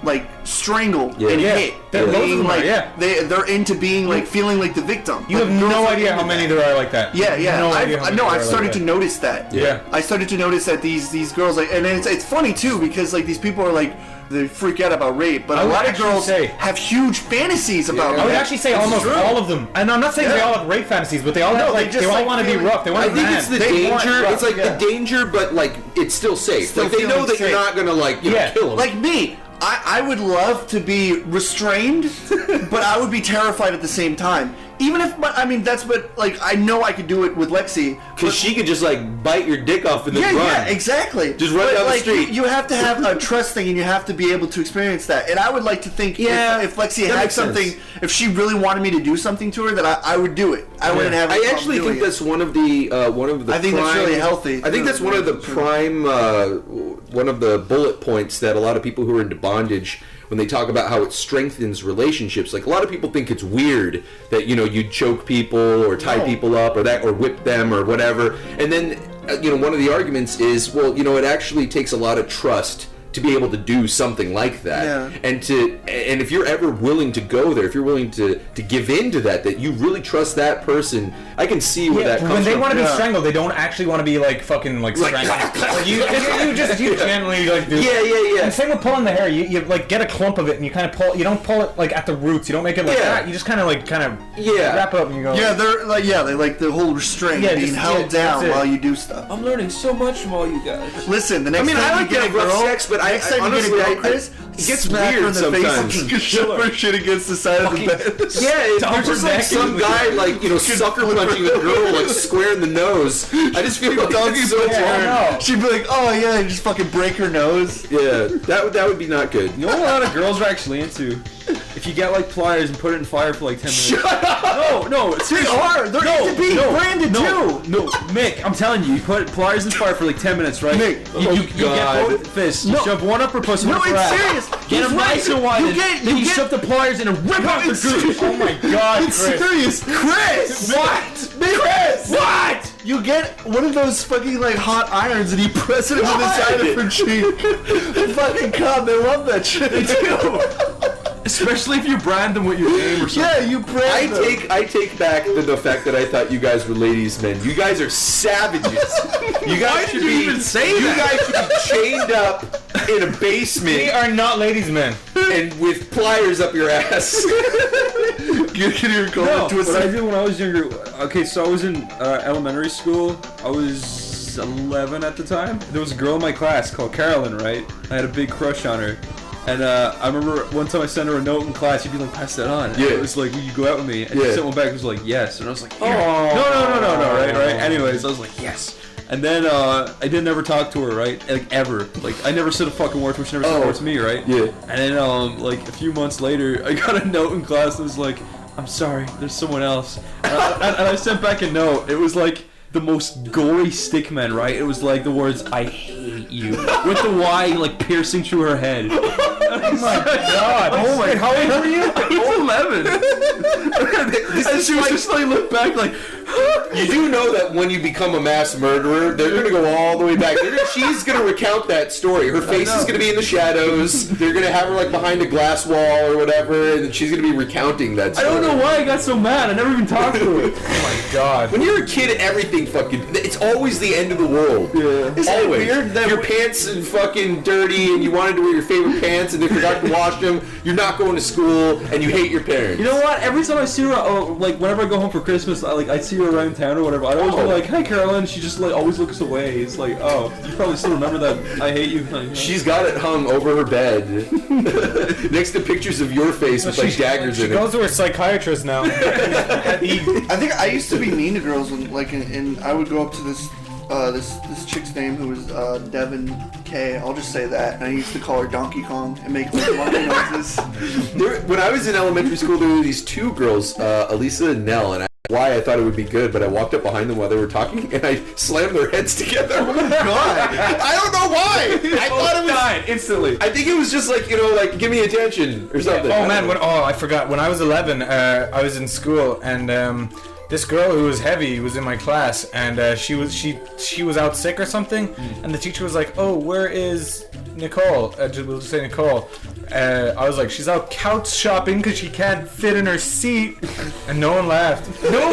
like strangled Yeah. and Yeah. hit. They're And both being of them are, like yeah. they're into being like feeling like the victim. You Like, have girls no are idea into how many that. there are like that. Yeah, yeah. No idea how many there I've are started like to that. notice that. Yeah. I started to notice that these girls like, and it's funny too because like these people are like they freak out about rape, but I a would lot of actually girls say- have huge fantasies about I would rape. actually say This is almost true. all of them. And I'm not saying they Yeah. all have rape fantasies, but they all No, have they like just, they all like, want to be feel rough. They want I to think man. it's the They want danger. rough, It's like yeah. the danger, but like it's still safe. Still Like they know feeling that you're safe. not gonna like you know, Yeah. kill them. Like me, I would love to be restrained, but I would be terrified at the same time. Even if, I mean, that's what, like, I know I could do it with Lexi. because she could just like bite your dick off and then Yeah, run. yeah, exactly. Just run But, down the like, street. You have to have a trust thing, and you have to be able to experience that. And I would like to think, Yeah, if Lexi that had makes sense. something, if she really wanted me to do something to her, that I would do it. I wouldn't have. any I problem actually doing think it. that's one of the I think that's prime- really healthy. I think that's one of the prime one of the bullet points that a lot of people who are into bondage, when they talk about how it strengthens relationships, like a lot of people think it's weird that you choke people or tie people up or whip them or whatever, and then one of the arguments is, well, it actually takes a lot of trust to be able to do something like that. Yeah. And if you're ever willing to go there, if you're willing to give in to that you really trust that person, I can see where that comes when they from. want to be Yeah. strangled, they don't actually want to be like fucking like Like, strangled. Like, you gently like do. Yeah. And same with pulling the hair. You like get a clump of it and you kind of pull. You don't pull it like at the roots. You don't make it like Yeah. that. You just kind of Yeah. wrap it up and you go. Yeah, they like the whole restraint, Yeah, being just- held yeah, down that's it. while you do stuff. I'm learning so much from all you guys. Listen, the next I mean, time I you like get a to have rough girl, sex, but next time honestly, you get a girl, Chris, it gets smack her weird in the face sometimes. and shove her shit against the side of the bed. Yeah, if Dump you're just her like neck some into the guy like sucker punching a girl like square in the nose. I just feel like that's so Yeah, I hard. know. She'd be like, "Oh yeah," and just fucking break her nose. Yeah, that would be not good. You know what a lot of girls are actually into? If you get like pliers and put it in fire for like 10 minutes. No, They seriously. are. They're into being branded too. No, Mick, I'm telling you, you put pliers in fire for like 10 minutes, right? Mick, you get God. both fists. You No. shove one up her pussy, No, one up her it's ass. serious. Get He's them nice right. and wide, You and get- then you you get- shove the pliers in and rip out the it's gooch. serious. Oh my god, It's Chris. serious, Chris. What? Chris! What? You get one of those fucking like hot irons and you press it into the side of her cheek. The fucking cum, they love that shit too. Especially if you brand them with your name or something. Yeah, you brand them. I take back the fact that I thought you guys were ladies' men. You guys are savages. You guys Why should did you be. even say you that? guys should be chained up in a basement We are not ladies' men. and with pliers up your ass. You can hear going No, to a what I did when I was younger. Okay, so I was in elementary school. I was 11 at the time. There was a girl in my class called Carolyn, right? I had a big crush on her. And I remember one time I sent her a note in class. She'd be like, "Pass that on." And Yeah. it was like, "Will you go out with me?" And Yeah. she sent one back. It was like, "Yes." And I was like, Oh. No, right. Anyways, I was like, "Yes." And then I didn't ever talk to her, right? Like ever. Like I never said a fucking word to her. She never said a word to me, right? Yeah. And then like a few months later, I got a note in class that was like, "I'm sorry, there's someone else." And I sent back a note. It was like the most gory stickman, right? It was like the words "I hate you" with the Y like piercing through her head. Oh my god. Oh my, how old were you? I was 11. And she was just like look back like. You do know that when you become a mass murderer, they're gonna go all the way back. She's gonna recount that story. Her face is gonna be in the shadows. They're gonna have her like behind a glass wall or whatever, and she's gonna be recounting that I story. don't know why I got so mad. I never even talked to her. Oh my god. When you're a kid, everything fucking. It's always the end of the world. Yeah. Isn't it Always. weird that Your pants are fucking dirty, and you wanted to wear your favorite pants, and they forgot to wash them. You're not going to school, and you hate your parents. You know what? Every time I see her, like whenever I go home for Christmas, I see her around town or whatever. I always be like, "Hi, Carolyn." She just like always looks away. It's like, oh, you probably still remember that I hate you. Like, She's got it hung over her bed, next to pictures of your face with like daggers She in it. goes to her psychiatrist now. I think I used to be mean to girls when, like, in I would go up to this chick's name who was Devin K. I'll just say that. And I used to call her Donkey Kong and make like monkey noises. When I was in elementary school, there were these two girls, Elisa and Nell, and why I thought it would be good, but I walked up behind them while they were talking, and I slammed their heads together. Oh my god! I don't know why. I thought it was died instantly. I think it was just like like give me attention or something. Oh man, I forgot. When I was 11, I was in school, and this girl who was heavy was in my class, and she was out sick or something, and the teacher was like, "Oh, where is Nicole?" We'll just say Nicole. I was like, "She's out couch shopping because she can't fit in her seat," and no one laughed. No,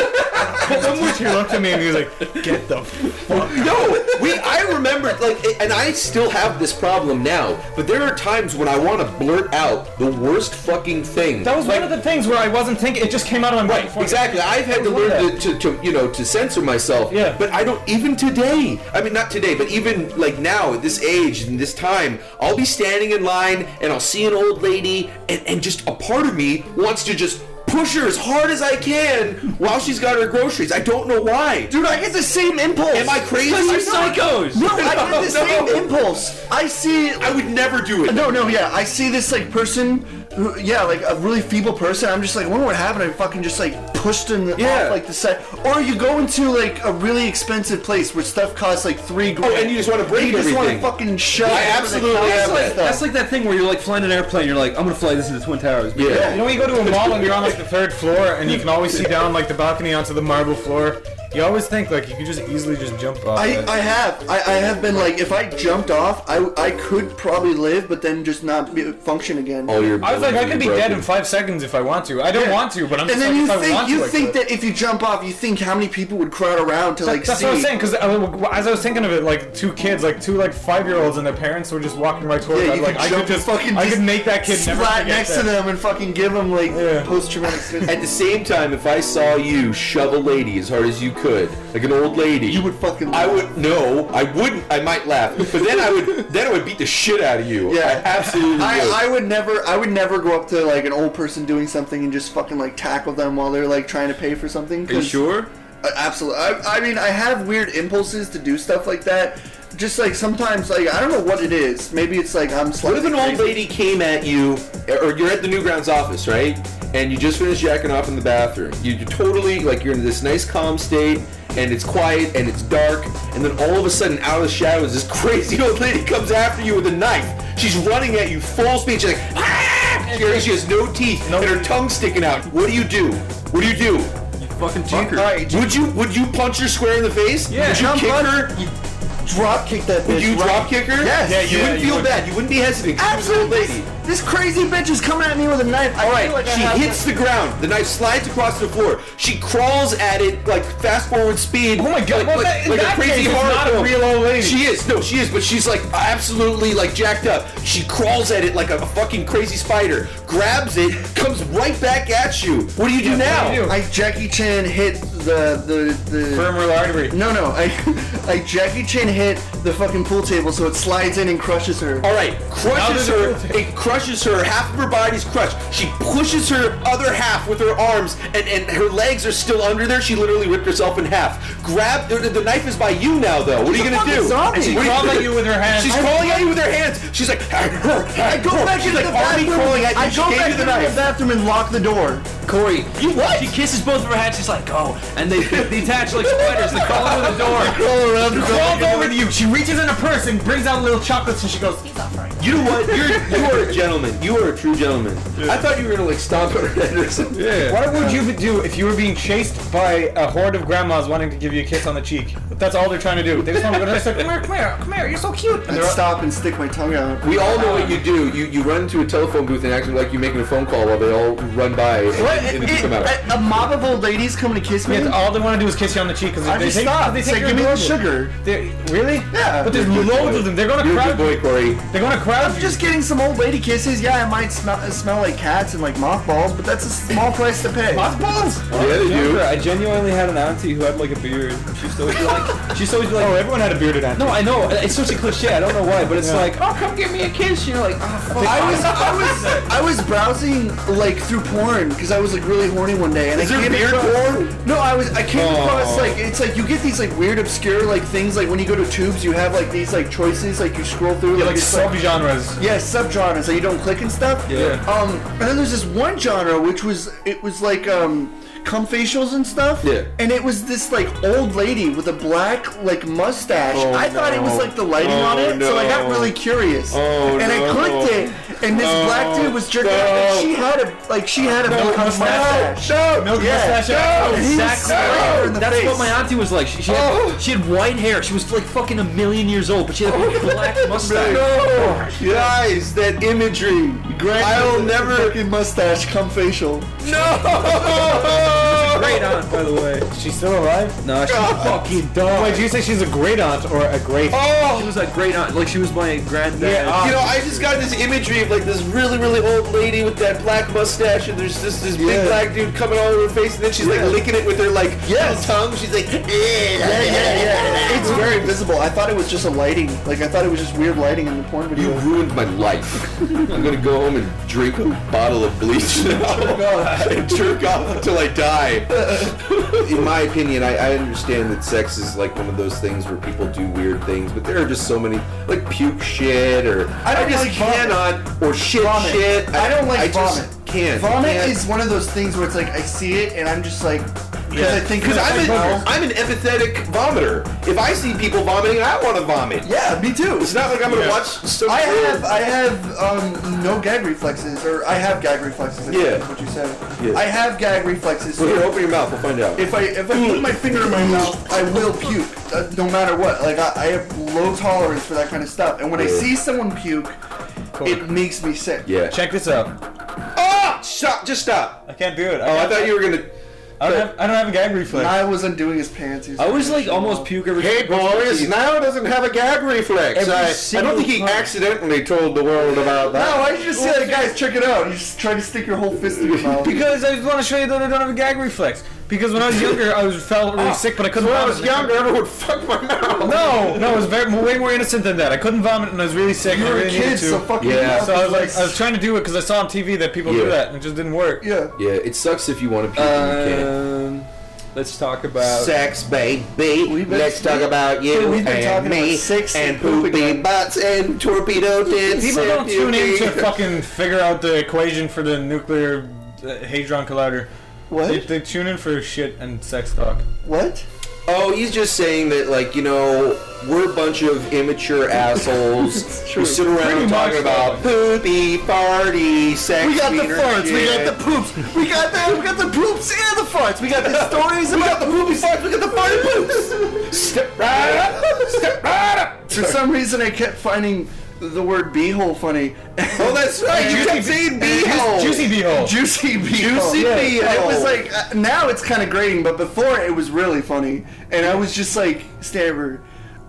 one teacher looked at me and he was like, "Get the fuck." I remember and I still have this problem now. But there are times when I want to blurt out the worst fucking thing. That was one of the things where I wasn't thinking. It just came out of my mouth. Exactly. I've had to learn to censor myself. Yeah. But I don't even today. I mean, not today, but even like now at this age and this time, I'll be standing in line and I'll see an old lady and just a part of me wants to just push her as hard as I can while she's got her groceries. I don't know why. Dude, I get the same impulse. Am I crazy? You're psychos. No, I get the same No. impulse. I see. I would never do it. No, yeah. I see this like person who, like a really feeble person. I'm just like, I wonder what happened. I fucking just like pushed him off like the side. Or you go into like a really expensive place where stuff costs like $3,000. Oh, and you just want to break You just want to everything. fucking shove. I it over the absolutely counter have and that. stuff. That's like that thing where you're like flying an airplane. You're like, I'm gonna fly this into the Twin Towers. But Yeah. You know when you go to a mall and you're on like the 3rd floor and you can always see down like the balcony onto the marble floor? You always think like you could just easily just jump off it. I have been like, if I jumped off, I could probably live, but then just not function again. All your I was like, I could be broken. dead in 5 seconds if I want to. I don't want to, but I'm And just then like, if I want to, you I think could. that if you jump off, you think how many people would crowd around to like That's see. what I was saying, because as I was thinking of it, like two kids, like two 5-year-olds and their parents were just walking right towards Yeah, me. you Like could I jump could just fucking I just could make that kid never Splat forget next that. to them and fucking give them like Yeah. post-traumatic stress. At the same time, if I saw you shove a lady as hard as you could, like an old lady, You would fucking. I would I wouldn't. I might laugh, but then I would beat the shit out of you. Yeah, I absolutely would. I would never go up to like an old person doing something and just fucking like tackle them while they're like trying to pay for something. Are you sure? Absolutely. I mean, I have weird impulses to do stuff like that. Just like sometimes, like I don't know what it is. Maybe it's like I'm. What if an old lady came at you, or you're at the Newgrounds office, right? And you just finished jacking off in the bathroom. You're totally like you're in this nice calm state, and it's quiet and it's dark, and then all of a sudden, out of the shadows, this crazy old lady comes after you with a knife. She's running at you full speed. She's like, ah! She has no teeth and her tongue sticking out. What do you do? What do you do? fucking fuck her. Alright, Would you punch her square in the face? Yeah. Would you kick her? drop kick that bitch. Would you right? drop kick her? Yes. Yeah, You wouldn't you feel would. bad. You wouldn't be hesitant. 'Cause she was an old Absolutely. lady. This crazy bitch is coming at me with a knife. I All feel right, like I she have hits the ground. The knife slides across the floor. She crawls at it like fast forward speed. Oh my God, well, that- in like that a crazy case, it's horror not a film. real old lady. She is. No, she is. But she's like absolutely like jacked up. She crawls at it like a fucking crazy spider. Grabs it, comes right back at you. What do you do now? what do you do? I Jackie Chan hit the Femoral artery. No, I Jackie Chan hit the fucking pool table so it slides in and crushes her. All right, crushes Now her. there's a- It crushes her. Half of her body's crushed. She pushes her other half with her arms, and her legs are still under there. She literally ripped herself in half. Grab the knife is by you now, though. What are you gonna fucking do? zombie. And she What are you crawled gonna at do? you with her hands. She's crawling at you with her hands. She's like, I go back She's into like the army bathroom. crawling at you. I She go gave back you the into the knife. bathroom and lock the door. Corey, You what? she kisses both of her hands. She's like, go, and they attach like spiders. They crawl under the door. Crawl around the Crawls over to you. She reaches in her purse and brings out little chocolates, and she goes, "He's not right." You know what? You are a gentleman. You are a true gentleman. I thought you were gonna like stomp her head or something. Yeah. What would you do if you were being chased by a horde of grandmas wanting to give you a kiss on the cheek? But that's all they're trying to do. They just want to go to say, come here, you're so cute. And I'd they're stop and stick my tongue out. We all know what you do. You run into a telephone booth and act like you're making a phone call while they all run by and you come out. A mob of old ladies coming to kiss me. Yeah, all they want to do is kiss you on the cheek because I they just think stop. they It's think like, you're give me the adorable. sugar. Really? Yeah. But there's You're a good loads boy. of them. They're gonna You're a crowd good you. boy, Corey. They're gonna crowd I'm you. just getting some old lady kisses. Yeah, I might smell like cats and like mothballs, but that's a small price to pay. Mothballs? Yeah, they do. I genuinely had an auntie who had like a beard. She used to always be like, she used to always be Oh, like, everyone had a bearded auntie. no, I know. It's such a cliche. I don't know why, but it's Yeah. like, oh, come give me a kiss. You're like, oh, fuck. I was browsing like through porn because I was like really horny one day, and Is I there came beard across, porn? No, I came across like it's like you get these like weird obscure like things like when you go to tubes you have like these like choices like you scroll through Yeah, like it's, subgenres. yeah, subgenres that you don't click and stuff. Yeah. And then there's this one genre which was like cum facials and stuff. Yeah. And it was this like old lady with a black like mustache. Oh, I thought it was no. like the lighting Oh, on it, so I got no. really curious. Oh, and I no. clicked it, and this black dude was jerking off, and No. she had a milk mustache. Milk Yeah. mustache. No. And He was sack- slapping her in the That's face. what my auntie was like. She Oh. had white hair. She was like fucking a million years old, but she had a black mustache. No, guys, that imagery. I'll never. fucking mustache cum facial. No. Great aunt, by the way. She's still alive? No, she's fucking dumb. Wait, did you say she's a great aunt or a great? She Oh. was a great aunt. Like she was my granddad. Yeah, You know, I just got this imagery of like this really, really old lady with that black mustache, and there's this big Yeah. black dude coming all over her face, and then she's like Yeah. licking it with her like Yes. little tongue. She's like, Yeah. It's very visible. I thought it was just a lighting. Like I thought it was just weird lighting in the porn You video. ruined my life. I'm gonna go home and drink a bottle of bleach now and jerk off until I die. In my opinion, I understand that sex is like one of those things where people do weird things, but there are just so many, like puke shit, or I don't just like vomit. cannot, or shit Vomit. shit. I don't like I just vomit. can't. Vomit Can't. is one of those things where it's like I see it and I'm just like because I think Because it's like, I'm an empathetic vomiter. If I see people vomiting, I want to vomit. yeah, me too. It's not like I'm gonna Yeah. watch some. I have no gag reflexes, or I have gag reflexes. I think Yeah. is what you said. Yeah. I have gag reflexes. Well, here, So open your mouth. We'll find out. if I put my finger in my mouth, I will puke, no matter what. Like I have low tolerance for that kind of stuff, and when I Yeah. see someone puke, it makes me sick. Yeah. Check this out. Oh! Stop! Just stop. I can't do it. Oh, I thought you were gonna. I don't have a gag reflex. I was undoing his pants. He was I was like pushing almost off. puke every Hey boys, now doesn't have a gag reflex. Every I don't single think he time. accidentally told the world about No, that. I just say, like, guys, check it out. You just try to stick your whole fist in your mouth. Because I just want to show you that I don't have a gag reflex. Because when I was younger, I felt really sick, but I couldn't When I vomit. was younger, everyone would fuck my mouth. No, it was way more innocent than that. I couldn't vomit, and I was really sick. You and I were a really kid, needed to. so fucking. Yeah. So I was trying to do it because I saw on TV that people do Yeah. that, and it just didn't work. Yeah. Yeah, it sucks if you want to puke and you can't. Let's talk about. Sex, baby. We've been- Let's talk about you We've been and talking me about sex and and pooping. poopy butts and torpedo tits. People and don't tune in to puking. fucking figure out the equation for the nuclear hadron collider. What? They tune in for shit and sex talk. What? Oh, he's just saying that, like, you know, we're a bunch of immature assholes who sit around talking about poopy, farty, sex. We got the wiener farts, we shit. got the poops, we got the poops and the farts. We got the stories about the poopy farts, we got the farty poops. Step right up, step right up. For some reason, I kept finding the word beehole funny. Oh, that's right. You kept saying beehole. Juicy beehole. Juicy beehole. Juicy beehole. And it was like, now it's kind of grating, but before it was really funny. And I was just like, Stanford,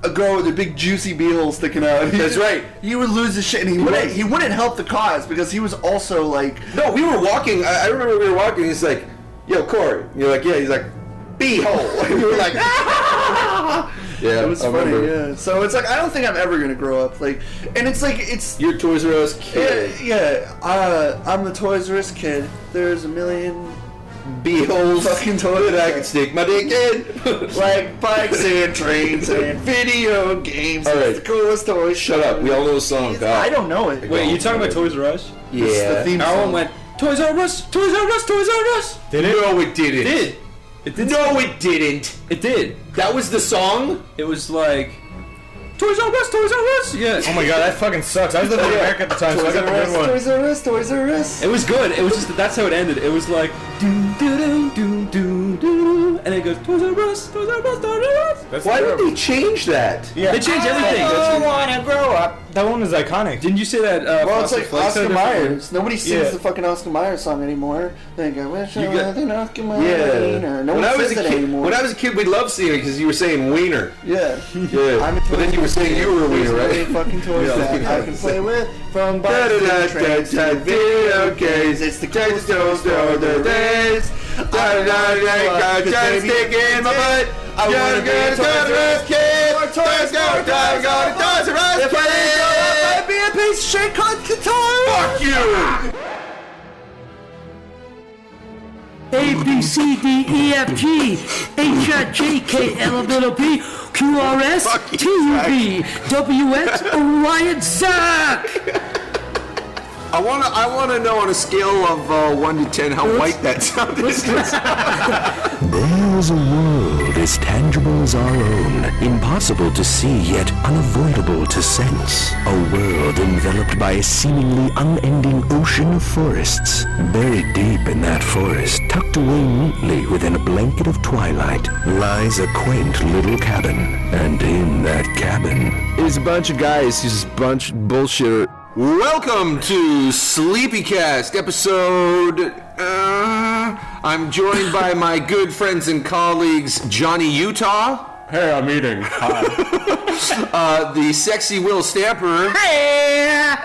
a girl with a big juicy beehole sticking out. That's right. He would lose his shit, and he wouldn't help the cause because he was also like, No, we were walking. I remember we were walking. He's like, "Yo, Corey." You're like, "Yeah." He's like, "Beehole." And you were like, "Ah!" Yeah, it was I funny. remember. Yeah. So it's like, I don't think I'm ever gonna grow up. Like, and it's like, it's. You're Toys R Us kid. I'm the Toys R Us kid. There's a million Beeholes fucking toys that I can stick my dick in. like bikes and trains and video games. All right. It's the coolest toy. Shut up. We all know the song. I don't know it. Wait, you talking about Toys R Us? Yeah. It's the theme Everyone song. went, Toys R Us, Toys R Us, Toys R Us. Did it? No, it didn't. It did. It did. No, it didn't. It did. That was the song? It was like, Toys R Us, Toys R Us. Yeah. Oh my god, that fucking sucks. I was living in America at the time, so I got the good one. Toys R Us, Toys R Us. It was good. It was just that's how it ended. It was like, doo doo doo doo doo doo, and it goes Toys R Us, Toys R Us, Toys R Us. That's Why did terrible. they change that? Yeah. They changed everything. I wanna grow up. That one is iconic. Didn't you say that? Well, it's Frosted like Flakes had a Oscar different Myers. Nobody sings Yeah. the fucking Oscar Myers song anymore. Think I wish I You got- was an Oscar Myers. Yeah. No when I one was says a it kid, anymore. when I was a kid, we loved seeing it because you were saying wiener. Yeah. Yeah. I'm a But then you were saying you were a wiener, There's right? many fucking toys Yeah. that I can play with. From Da, bikes da, da, to trains da, to da, video okay. games. It's the coolest toys the days. Just stick in my butt. I wanna be a Toys R Us kid. Or Toys R Us. Toys R Us If I didn't grow up, I'd be a piece of shit called guitar. Fuck you. A, B, C, D, E, F, G, H, I, J, K, L, M, N, O, P, Q, R, S, Fuck you, T, U, V, W, X, Y, and Z. I wanna know on a scale of 1 to 10 how white that sounded. There's a world as tangible as our own, impossible to see yet unavoidable to sense. A world enveloped by a seemingly unending ocean of forests. Buried deep in that forest, tucked away neatly within a blanket of twilight, lies a quaint little cabin. And in that cabin is a bunch of guys who's a bunch of bullshitter. Welcome to Sleepycast episode. I'm joined by my good friends and colleagues Johnny Utah, Hey, I'm eating. the sexy Will Stamper,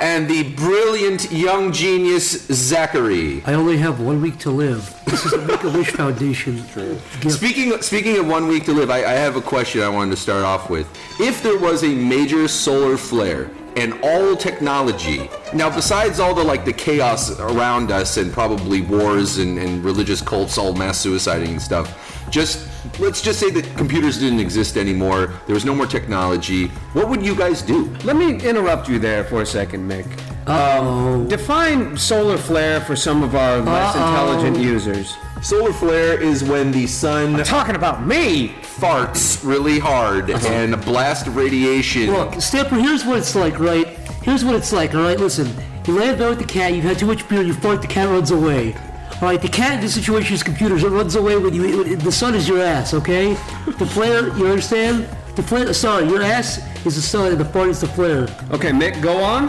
and the brilliant young genius Zachary. I only have 1 week to live. This is a Make-A-Wish Foundation gift. Speaking of 1 week to live, I have a question I wanted to start off with. If there was a major solar flare and all technology, now besides all the chaos around us and probably wars and religious cults all mass suiciding and stuff, let's just say that computers didn't exist anymore, there was no more technology, what would you guys do? Let me interrupt you there for a second, Mick. Define solar flare for some of our less intelligent users. Solar flare is when the sun Talking about me! farts really hard and blast radiation. Look, Stamper, here's what it's like, right? Here's what it's like, alright? Listen, you lay in bed with the cat, you've had too much beer, you fart, the cat runs away. Alright, the cat in this situation is computers, it runs away when the sun is your ass, okay? The flare, you understand? The flare, sorry, your ass is the sun and the fart is the flare. Okay, Mick, go on.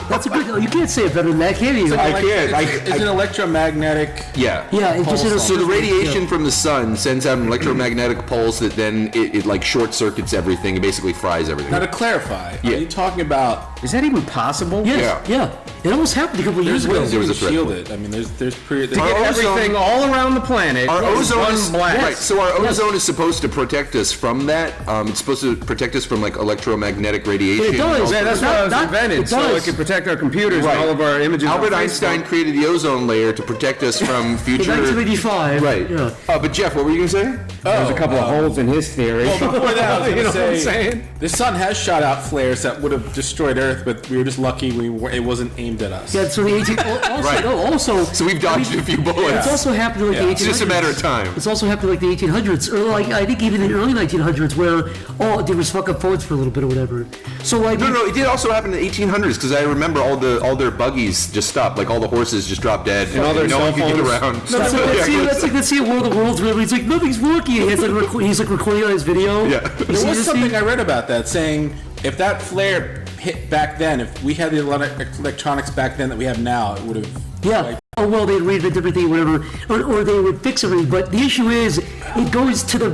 That's a good, you can't say it better than that, can you? I can't. It's an electromagnetic. Yeah. Yeah, it just So the radiation yeah. from the sun sends out an electromagnetic pulse that then it short circuits everything. It basically fries everything. Now to clarify, Yeah. are you talking about Is that even possible? Yes, yeah. It almost happened a couple years ago. There was a threat. shielded? I mean, there's To get everything all around the planet. Our in ozone one is blast. right. So our Yes. ozone is supposed to protect us from that. It's supposed to protect us from electromagnetic radiation. It does. Yeah, that's why it was invented, it so does. it could protect our computers Right. and all of our images. on Albert Facebook. Einstein created the ozone layer to protect us from In future. 1985. Right. Yeah. But Jeff, what were you gonna say? There's a couple of holes in his theory. Well, before that, I was You going know to what I'm say saying? the sun has shot out flares that would have destroyed Earth Earth, but we were just lucky it wasn't aimed at us. Yeah, so the 18... Also, Right. no, also... So we've dodged a few bullets. It's also happened in like the 1800s. It's just a matter of time. It's also happened in like the 1800s, or like I think even in the early 1900s, where all it did was fuck up phones for a little bit or whatever. So like... No, it did also happen in the 1800s because I remember all their buggies just stopped, like all the horses just dropped dead, and all their no one cell could get phones around. That's like let's see a World of Worlds where he's like nothing's working. He's like recording on his video. Yeah. There was something I read about that saying if that flare hit back then, if we had the electronics back then that we have now, it would have. Yeah. Oh well, they'd reinvent everything, whatever, or they would fix everything. But the issue is, it goes to the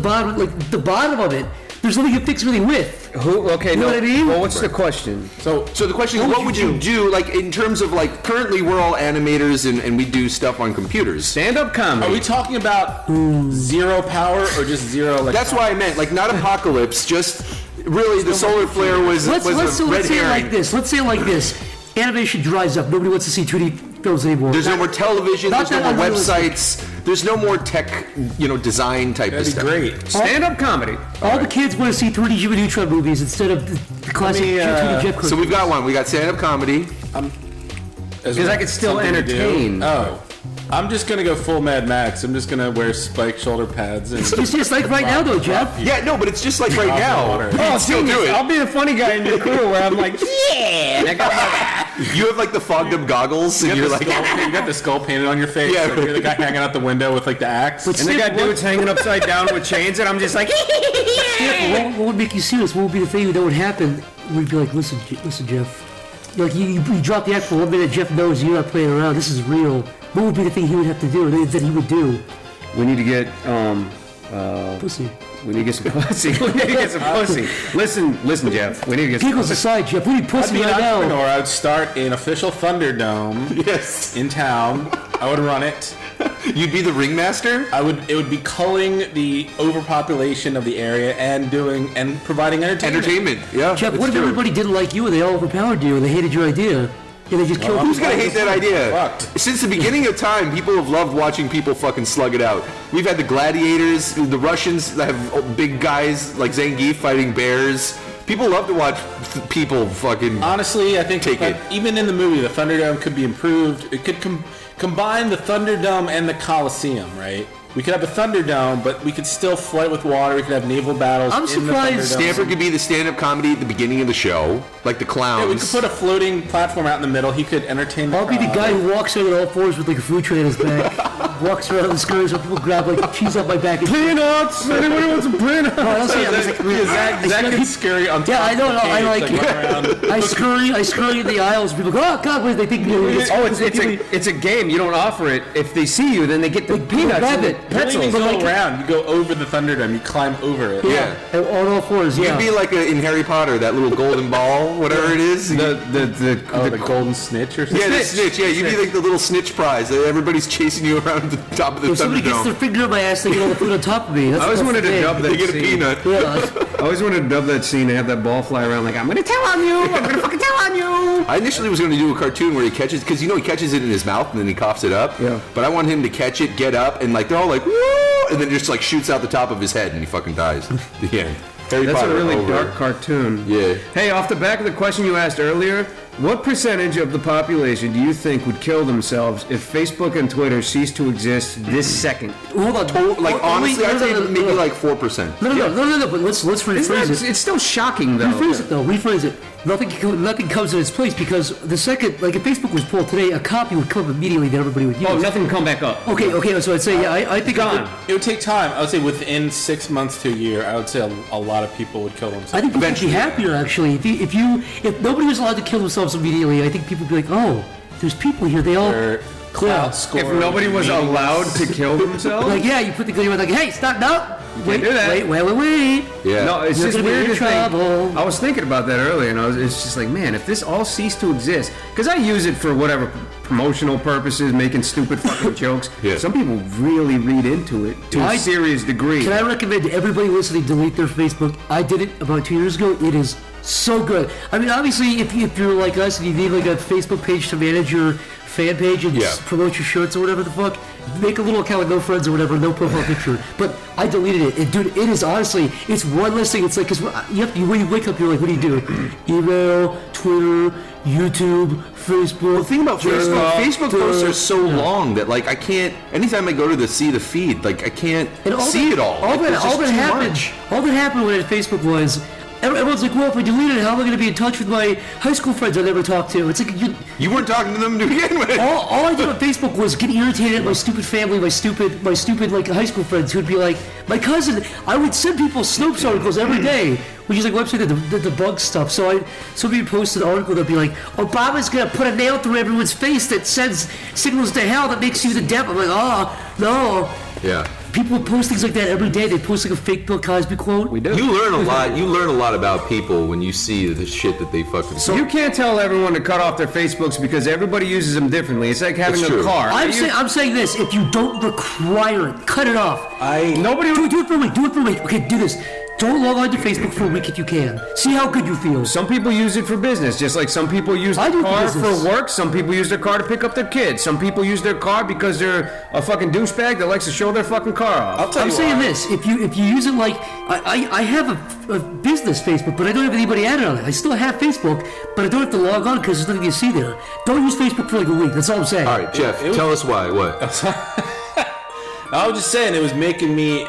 bottom, like the bottom of it. There's nothing to fix everything with. Okay, You know what I mean? Well, what's the question? So the question is, what would you do, like in terms of like currently we're all animators and we do stuff on computers. Stand-up comedy. Are we talking about zero power or just zero? That's why I meant like not apocalypse, just really the solar flare was Let's a red say it herring. like this. Let's say it like this. Animation dries up. Nobody wants to see 2D films anymore. There's no more television. Not There's no that more unrealistic. websites. There's no more tech, design type of That'd be stuff. great. Stand-up comedy. All the kids want to see 3D Jimmy Neutron movies instead of the classic 2D Jet So we've got one. We got stand-up comedy. Because I could still Something to do. entertain. Oh. I'm just gonna go full Mad Max. I'm just gonna wear spike shoulder pads and. It's just like right now, though, Jeff. Yeah, no, but it's just like right now. water. You still do it. I'll be the funny guy in your crew where I'm like, yeah, and I got my... You have like the fogged up goggles, and you're like, you got the skull painted on your face. Yeah. Like you're the guy hanging out the window with like the axe. But And they got Steve, dudes hanging upside down with chains, and I'm just like, what would make you serious? What would be the thing that would happen? We'd be like, listen, Jeff. Like you drop the act for 1 minute. Jeff knows you're not playing around. This is real. What would be the thing he would have to do? That he would do? we need to get, Pussy. we need to get some pussy. We need to get some pussy. Listen, Jeff. We need to get some Giggles pussy. aside, Jeff. We need I'd pussy be an right now. entrepreneur. I would start an official Thunderdome yes. in town. I would run it. You'd be the ringmaster. It would be culling the overpopulation of the area and providing entertainment. Yeah. Jeff, that's what if true. everybody didn't like you and they all overpowered you and they hated your idea? And they just killed you? Who's gonna hate that idea? Fucked. Since the beginning of time, people have loved watching people fucking slug it out. We've had the gladiators, the Russians that have big guys like Zangief fighting bears. People love to watch people fucking. Honestly, I think Take it. even in the movie, the Thunderdome could be improved. It could combine the Thunderdome and the Coliseum, right? We could have the Thunderdome, but we could still flood it with water. We could have naval battles. I'm in surprised the Thunderdome. Stanford could be the stand-up comedy at the beginning of the show, like the clowns. Yeah, we could put a floating platform out in the middle. He could entertain the I'll be the crowd. guy who walks around on all fours with like a food tray on his back. Walks around the skirts where people grab like cheese off my back. And Peanuts! Anybody want some peanuts? No, I'll say, I was like, Zach gets scary on top Yeah, I know, of the I cage, like- run around. I scurry in the aisles. People go, oh God, what do they think? Oh, it's a game. You don't offer it. If they see you, then they get the peanuts grab and the it. You don't even pretzels. But go like- around. You go over the Thunderdome. You climb over it. Yeah. On all fours, yeah. You'd be like in Harry Potter, that little golden ball, whatever it is. The golden snitch or something. Yeah, the snitch. Yeah, you'd be like the little snitch prize. Everybody's chasing you around the top of the If somebody gets their Thunderdome. finger in my ass, they get all the food on top of me. That's, I always that's wanted the to thing. dub that They get a scene. peanut. Yeah, I always wanted to dub that scene and have that ball fly around like, I'm gonna tell on you! I'm gonna fucking tell on you! I initially was going to do a cartoon where he catches, because he catches it in his mouth and then he coughs it up. Yeah. But I want him to catch it, get up, and like they're all like, woo! And then just like shoots out the top of his head and he fucking dies. The end. Harry That's Potter a really over. dark cartoon. Yeah. Hey, off the back of the question you asked earlier, what percentage of the population do you think would kill themselves if Facebook and Twitter ceased to exist this second? hold on. Like honestly, I'd say maybe like 4%. No, but let's rephrase it. It's still shocking though. Rephrase it though. Rephrase it. Nothing comes in its place because the second, like if Facebook was pulled today, a copy would come up immediately that everybody would use. Oh, nothing come back up. Okay. So I'd say yeah. I think Gone. It would take time. I would say within 6 months to a year, I would say a lot of people would kill themselves. I think people would be happier actually. If nobody was allowed to kill themselves immediately, I think people would be like, oh, there's people here. They all. Their cloud score If nobody was meaningless. allowed to kill themselves? Like yeah, you put the gun in like, hey, stop, no, wait, do that. wait. Yeah. No, it's You're just gonna be weird in to think. trouble. I was thinking about that earlier, and it's just like, man, if this all ceased to exist, because I use it for whatever promotional purposes, making stupid fucking jokes. Yeah. Some people really read into it to I- a serious degree. Can I recommend everybody listening delete their Facebook? I did it about 2 years ago. It is so good. I mean, obviously, if you're like us and you need like a Facebook page to manage your fan page and Yeah. promote your shirts or whatever the fuck, make a little account with no friends or whatever, no profile picture. But I deleted it. And dude, it is honestly, it's one less thing. It's like, because when you wake up, you're like, what do you do? Email, Twitter, YouTube, Facebook. The thing about Facebook posts are so long that like I can't. Anytime I go to see the feed, like I can't see it all. All that happened when Facebook was. Everyone's like, well, if I delete it, how am I going to be in touch with my high school friends I never talked to? It's like you weren't talking to them to begin with. All I did on Facebook was get irritated at my stupid family, my stupid like high school friends who would be like, my cousin. I would send people Snopes articles every day, which is like a website that debugs stuff. So somebody would post an article that'd be like, Obama's going to put a nail through everyone's face that sends signals to hell that makes you the devil. I'm like, oh no. Yeah. People post things like that every day. They post like a fake Bill Cosby quote. We do. You learn a lot. You learn a lot about people when you see the shit that they fucking. So you can't tell everyone to cut off their Facebooks because everybody uses them differently. It's like having a car. I'm saying this. If you don't require it, cut it off. Nobody do it for a week. Do it for a week. Okay, do this. Don't log on to Facebook for a week if you can. See how good you feel. Some people use it for business, just like some people use their car for work. Some people use their car to pick up their kids. Some people use their car because they're a fucking douchebag that likes to show their fucking car off. I'm saying this: if you use it like I have a business Facebook, but I don't have anybody added on it. I still have Facebook, but I don't have to log on because there's nothing to see there. Don't use Facebook for like a week. That's all I'm saying. All right, Jeff, tell us why. What? I was just saying it was making me